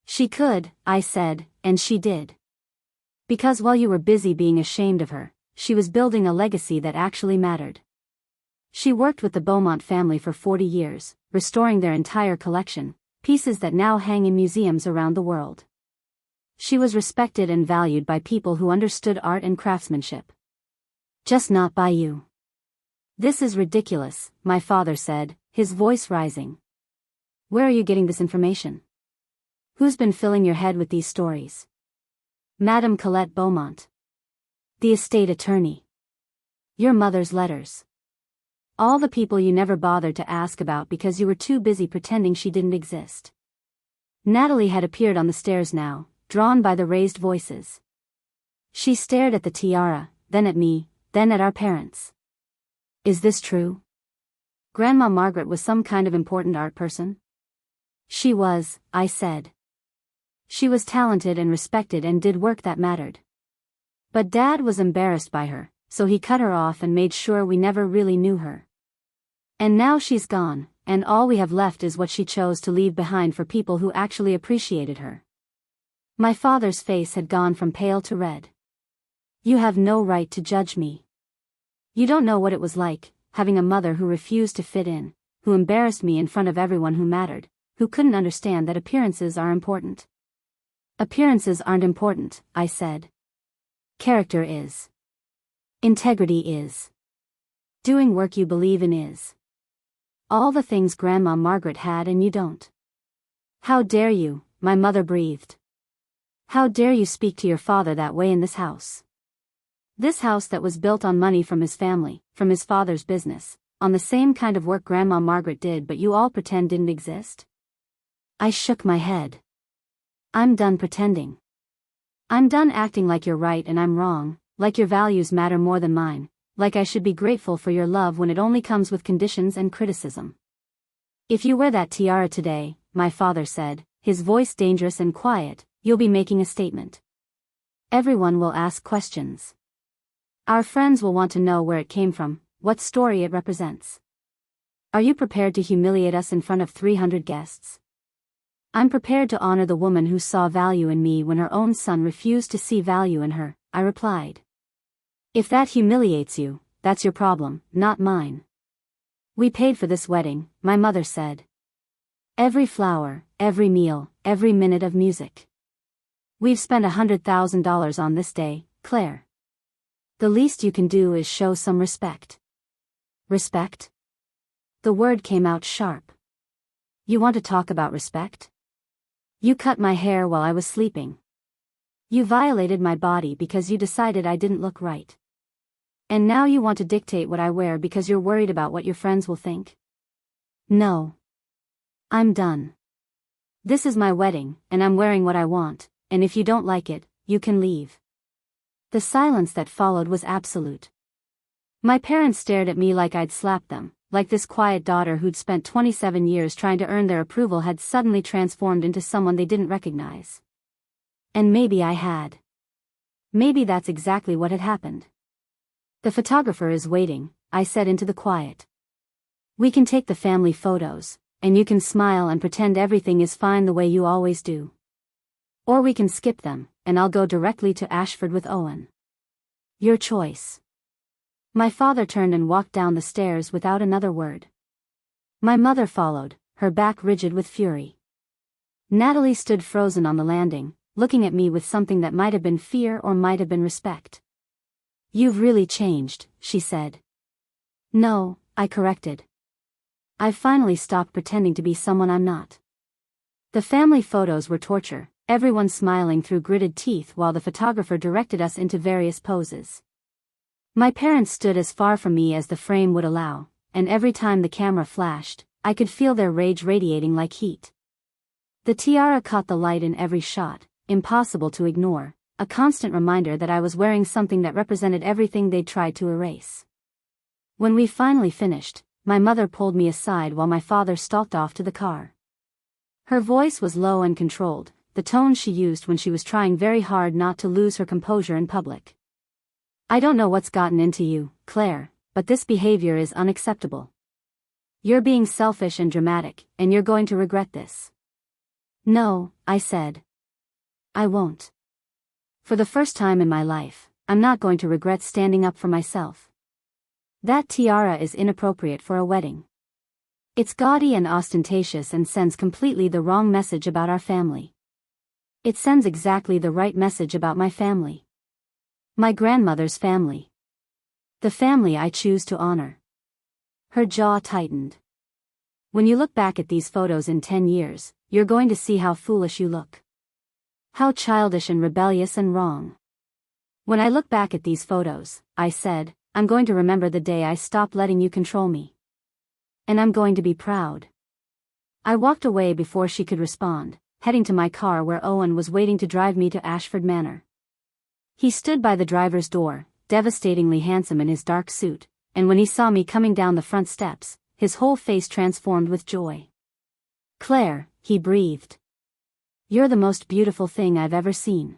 "She could," I said, "and she did. Because while you were busy being ashamed of her, she was building a legacy that actually mattered. She worked with the Beaumont family for 40 years, restoring their entire collection, pieces that now hang in museums around the world. She was respected and valued by people who understood art and craftsmanship. Just not by you." "This is ridiculous," my father said, his voice rising. Where are you getting this information? Who's been filling your head with these stories? Madame Colette Beaumont. The estate attorney. Your mother's letters. All the people you never bothered to ask about because you were too busy pretending she didn't exist. Natalie had appeared on the stairs now, drawn by the raised voices. She stared at the tiara, then at me, then at our parents. Is this true? Grandma Margaret was some kind of important art person? She was, I said. She was talented and respected and did work that mattered. But Dad was embarrassed by her, so he cut her off and made sure we never really knew her. And now she's gone, and all we have left is what she chose to leave behind for people who actually appreciated her. My father's face had gone from pale to red. You have no right to judge me. You don't know what it was like, having a mother who refused to fit in, who embarrassed me in front of everyone who mattered, who couldn't understand that appearances are important. Appearances aren't important, I said. Character is. Integrity is. Doing work you believe in is. All the things Grandma Margaret had and you don't. How dare you, my mother breathed. How dare you speak to your father that way in this house? This house that was built on money from his family, from his father's business, on the same kind of work Grandma Margaret did but you all pretend didn't exist? I shook my head. I'm done pretending. I'm done acting like you're right and I'm wrong, like your values matter more than mine, like I should be grateful for your love when it only comes with conditions and criticism. If you wear that tiara today, my father said, his voice dangerous and quiet, you'll be making a statement. Everyone will ask questions. Our friends will want to know where it came from, what story it represents. Are you prepared to humiliate us in front of 300 guests? I'm prepared to honor the woman who saw value in me when her own son refused to see value in her, I replied. If that humiliates you, that's your problem, not mine. We paid for this wedding, my mother said. Every flower, every meal, every minute of music. We've spent $100,000 on this day, Claire. The least you can do is show some respect. Respect? The word came out sharp. You want to talk about respect? You cut my hair while I was sleeping. You violated my body because you decided I didn't look right. And now you want to dictate what I wear because you're worried about what your friends will think? No. I'm done. This is my wedding, and I'm wearing what I want, and if you don't like it, you can leave. The silence that followed was absolute. My parents stared at me like I'd slapped them, like this quiet daughter who'd spent 27 years trying to earn their approval had suddenly transformed into someone they didn't recognize. And maybe I had. Maybe that's exactly what had happened. The photographer is waiting, I said into the quiet. We can take the family photos, and you can smile and pretend everything is fine the way you always do. Or we can skip them, and I'll go directly to Ashford with Owen. Your choice. My father turned and walked down the stairs without another word. My mother followed, her back rigid with fury. Natalie stood frozen on the landing, looking at me with something that might have been fear or might have been respect. You've really changed, she said. No, I corrected. I've finally stopped pretending to be someone I'm not. The family photos were torture, everyone smiling through gritted teeth while the photographer directed us into various poses. My parents stood as far from me as the frame would allow, and every time the camera flashed, I could feel their rage radiating like heat. The tiara caught the light in every shot, impossible to ignore, a constant reminder that I was wearing something that represented everything they'd tried to erase. When we finally finished, my mother pulled me aside while my father stalked off to the car. Her voice was low and controlled, the tone she used when she was trying very hard not to lose her composure in public. I don't know what's gotten into you, Claire, but this behavior is unacceptable. You're being selfish and dramatic, and you're going to regret this. No, I said. I won't. For the first time in my life, I'm not going to regret standing up for myself. That tiara is inappropriate for a wedding. It's gaudy and ostentatious and sends completely the wrong message about our family. It sends exactly the right message about my family. My grandmother's family. The family I choose to honor. Her jaw tightened. When you look back at these photos in 10 years, you're going to see how foolish you look. How childish and rebellious and wrong. When I look back at these photos, I said, I'm going to remember the day I stopped letting you control me. And I'm going to be proud. I walked away before she could respond, heading to my car where Owen was waiting to drive me to Ashford Manor. He stood by the driver's door, devastatingly handsome in his dark suit, and when he saw me coming down the front steps, his whole face transformed with joy. Claire, he breathed. You're the most beautiful thing I've ever seen.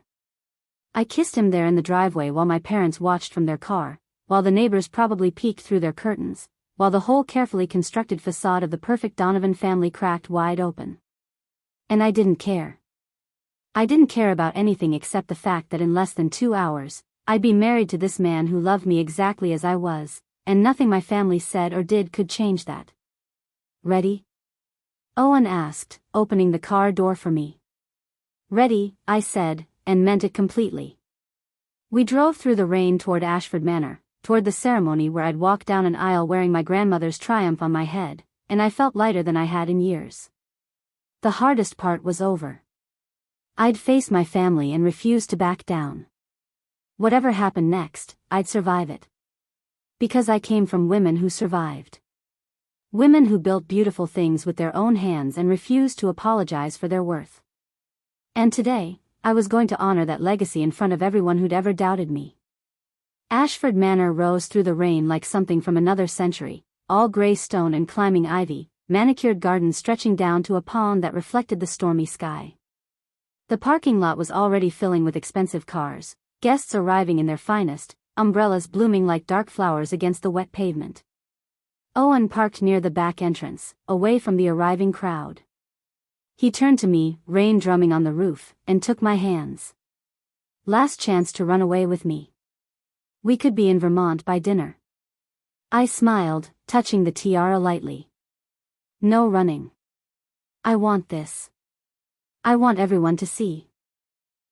I kissed him there in the driveway while my parents watched from their car, while the neighbors probably peeked through their curtains, while the whole carefully constructed facade of the perfect Donovan family cracked wide open. And I didn't care. I didn't care about anything except the fact that in less than 2 hours, I'd be married to this man who loved me exactly as I was, and nothing my family said or did could change that. Ready? Owen asked, opening the car door for me. Ready, I said, and meant it completely. We drove through the rain toward Ashford Manor, toward the ceremony where I'd walk down an aisle wearing my grandmother's triumph on my head, and I felt lighter than I had in years. The hardest part was over. I'd face my family and refuse to back down. Whatever happened next, I'd survive it. Because I came from women who survived. Women who built beautiful things with their own hands and refused to apologize for their worth. And today, I was going to honor that legacy in front of everyone who'd ever doubted me. Ashford Manor rose through the rain like something from another century, all gray stone and climbing ivy, manicured gardens stretching down to a pond that reflected the stormy sky. The parking lot was already filling with expensive cars, guests arriving in their finest, umbrellas blooming like dark flowers against the wet pavement. Owen parked near the back entrance, away from the arriving crowd. He turned to me, rain drumming on the roof, and took my hands. Last chance to run away with me. We could be in Vermont by dinner. I smiled, touching the tiara lightly. No running. I want this. I want everyone to see.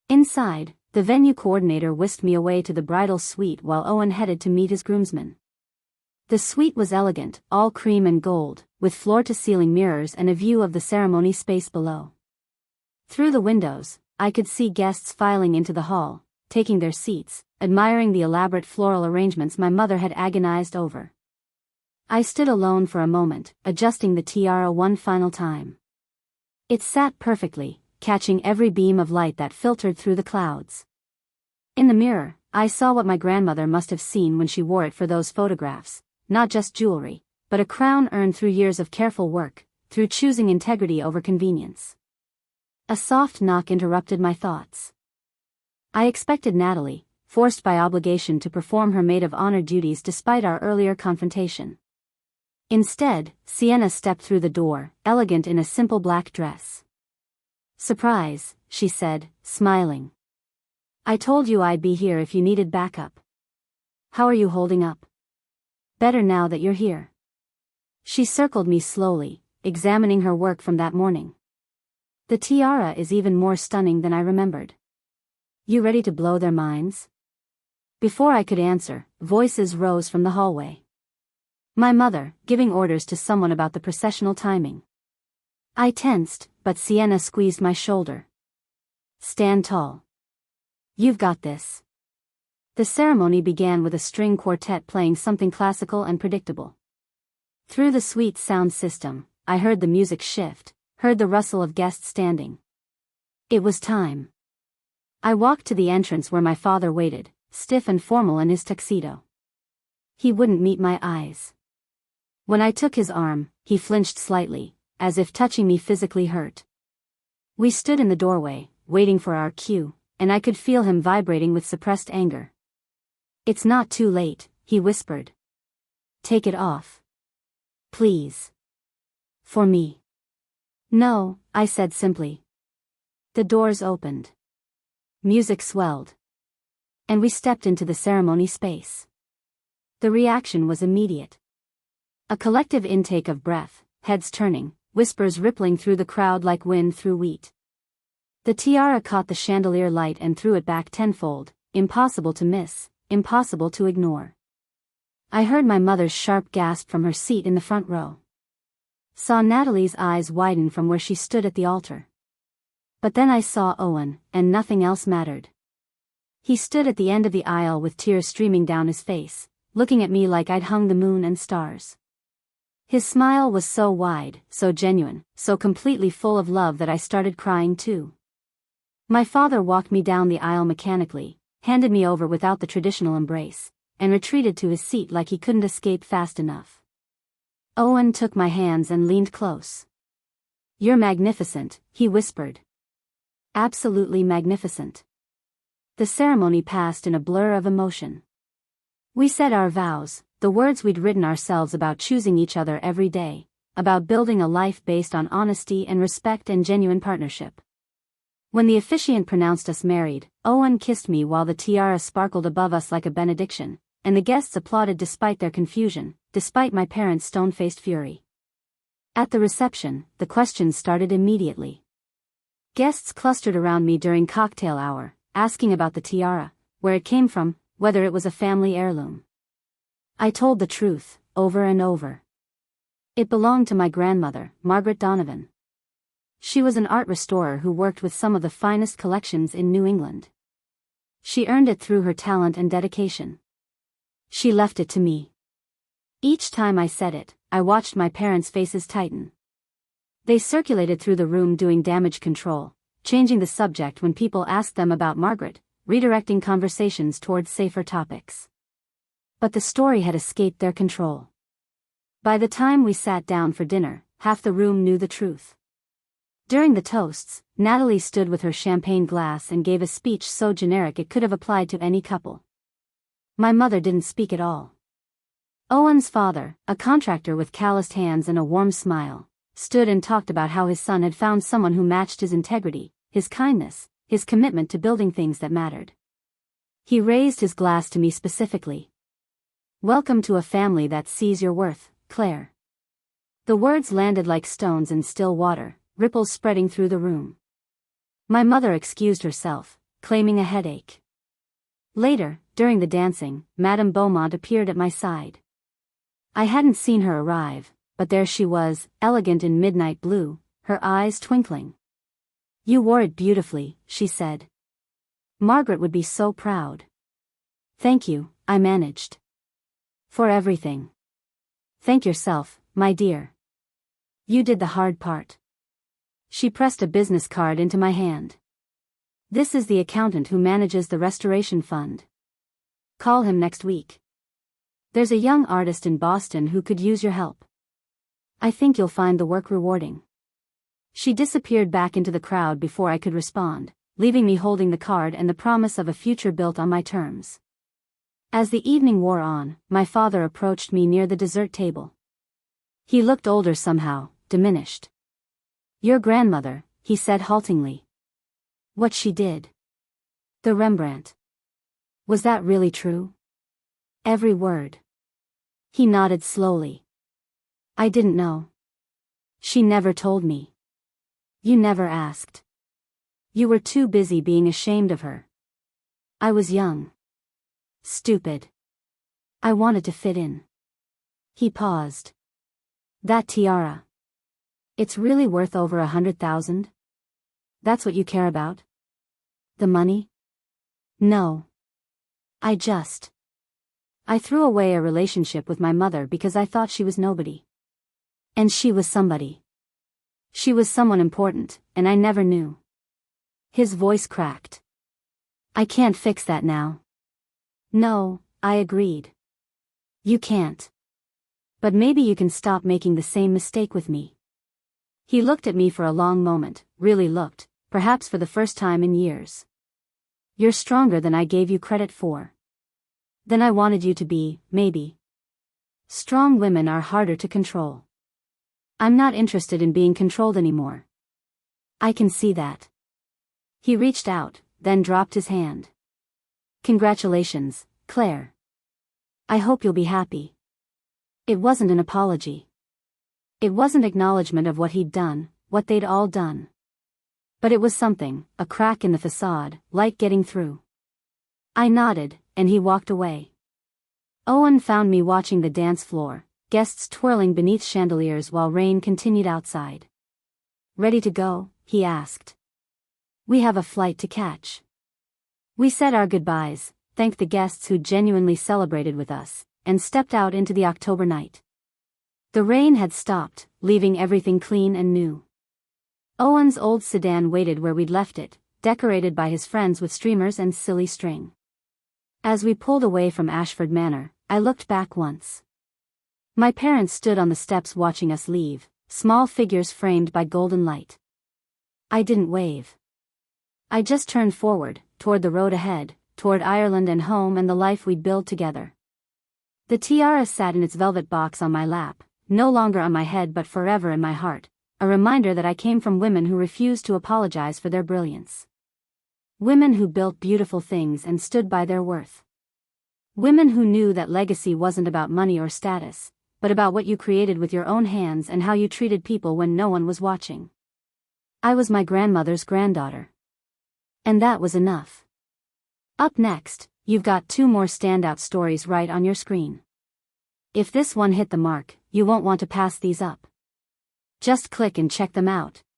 Inside, the venue coordinator whisked me away to the bridal suite while Owen headed to meet his groomsmen. The suite was elegant, all cream and gold, with floor-to-ceiling mirrors and a view of the ceremony space below. Through the windows, I could see guests filing into the hall, taking their seats, admiring the elaborate floral arrangements my mother had agonized over. I stood alone for a moment, adjusting the tiara one final time. It sat perfectly, catching every beam of light that filtered through the clouds. In the mirror, I saw what my grandmother must have seen when she wore it for those photographs, not just jewelry, but a crown earned through years of careful work, through choosing integrity over convenience. A soft knock interrupted my thoughts. I expected Natalie, forced by obligation to perform her maid of honor duties despite our earlier confrontation. Instead, Sienna stepped through the door, elegant in a simple black dress. Surprise, she said, smiling. I told you I'd be here if you needed backup. How are you holding up? Better now that you're here. She circled me slowly, examining her work from that morning. The tiara is even more stunning than I remembered. You ready to blow their minds? Before I could answer, voices rose from the hallway. My mother, giving orders to someone about the processional timing. I tensed, but Sienna squeezed my shoulder. Stand tall. You've got this. The ceremony began with a string quartet playing something classical and predictable. Through the suite sound system, I heard the music shift, heard the rustle of guests standing. It was time. I walked to the entrance where my father waited, stiff and formal in his tuxedo. He wouldn't meet my eyes. When I took his arm, he flinched slightly, as if touching me physically hurt. We stood in the doorway, waiting for our cue, and I could feel him vibrating with suppressed anger. It's not too late, he whispered. Take it off. Please. For me. No, I said simply. The doors opened. Music swelled. And we stepped into the ceremony space. The reaction was immediate. A collective intake of breath, heads turning, whispers rippling through the crowd like wind through wheat. The tiara caught the chandelier light and threw it back tenfold, impossible to miss, impossible to ignore. I heard my mother's sharp gasp from her seat in the front row. Saw Natalie's eyes widen from where she stood at the altar. But then I saw Owen, and nothing else mattered. He stood at the end of the aisle with tears streaming down his face, looking at me like I'd hung the moon and stars. His smile was so wide, so genuine, so completely full of love that I started crying too. My father walked me down the aisle mechanically, handed me over without the traditional embrace, and retreated to his seat like he couldn't escape fast enough. Owen took my hands and leaned close. "You're magnificent," he whispered. "Absolutely magnificent." The ceremony passed in a blur of emotion. We said our vows, the words we'd written ourselves about choosing each other every day, about building a life based on honesty and respect and genuine partnership. When the officiant pronounced us married, Owen kissed me while the tiara sparkled above us like a benediction, and the guests applauded despite their confusion, despite my parents' stone-faced fury. At the reception, the questions started immediately. Guests clustered around me during cocktail hour, asking about the tiara, where it came from, whether it was a family heirloom. I told the truth, over and over. It belonged to my grandmother, Margaret Donovan. She was an art restorer who worked with some of the finest collections in New England. She earned it through her talent and dedication. She left it to me. Each time I said it, I watched my parents' faces tighten. They circulated through the room doing damage control, changing the subject when people asked them about Margaret, redirecting conversations towards safer topics. But the story had escaped their control. By the time we sat down for dinner, half the room knew the truth. During the toasts, Natalie stood with her champagne glass and gave a speech so generic it could have applied to any couple. My mother didn't speak at all. Owen's father, a contractor with calloused hands and a warm smile, stood and talked about how his son had found someone who matched his integrity, his kindness, his commitment to building things that mattered. He raised his glass to me specifically. "Welcome to a family that sees your worth, Claire." The words landed like stones in still water, ripples spreading through the room. My mother excused herself, claiming a headache. Later, during the dancing, Madame Beaumont appeared at my side. I hadn't seen her arrive, but there she was, elegant in midnight blue, her eyes twinkling. "You wore it beautifully," she said. "Margaret would be so proud." "Thank you," I managed. "For everything." "Thank yourself, my dear. You did the hard part." She pressed a business card into my hand. "This is the accountant who manages the restoration fund. Call him next week. There's a young artist in Boston who could use your help. I think you'll find the work rewarding." She disappeared back into the crowd before I could respond, leaving me holding the card and the promise of a future built on my terms. As the evening wore on, my father approached me near the dessert table. He looked older somehow, diminished. "Your grandmother," he said haltingly. "What she did. The Rembrandt. Was that really true?" "Every word." He nodded slowly. "I didn't know. She never told me. You never asked. You were too busy being ashamed of her." "I was young. Stupid. I wanted to fit in." He paused. "That tiara. It's really worth over 100,000? That's what you care about? The money?" "No. I threw away a relationship with my mother because I thought she was nobody. And she was somebody. She was someone important, and I never knew." His voice cracked. "I can't fix that now." "No," I agreed. "You can't. But maybe you can stop making the same mistake with me." He looked at me for a long moment, really looked, perhaps for the first time in years. "You're stronger than I gave you credit for. Than I wanted you to be, maybe. Strong women are harder to control. I'm not interested in being controlled anymore. I can see that." He reached out, then dropped his hand. "Congratulations, Claire. I hope you'll be happy." It wasn't an apology. It wasn't acknowledgement of what he'd done, what they'd all done. But it was something, a crack in the facade, light getting through. I nodded, and he walked away. Owen found me watching the dance floor, guests twirling beneath chandeliers while rain continued outside. "Ready to go?" he asked. "We have a flight to catch." We said our goodbyes, thanked the guests who genuinely celebrated with us, and stepped out into the October night. The rain had stopped, leaving everything clean and new. Owen's old sedan waited where we'd left it, decorated by his friends with streamers and silly string. As we pulled away from Ashford Manor, I looked back once. My parents stood on the steps watching us leave, small figures framed by golden light. I didn't wave. I just turned forward, toward the road ahead, toward Ireland and home and the life we'd build together. The tiara sat in its velvet box on my lap, no longer on my head but forever in my heart, a reminder that I came from women who refused to apologize for their brilliance. Women who built beautiful things and stood by their worth. Women who knew that legacy wasn't about money or status, but about what you created with your own hands and how you treated people when no one was watching. I was my grandmother's granddaughter. And that was enough. Up next, you've got 2 more standout stories right on your screen. If this one hit the mark, you won't want to pass these up. Just click and check them out.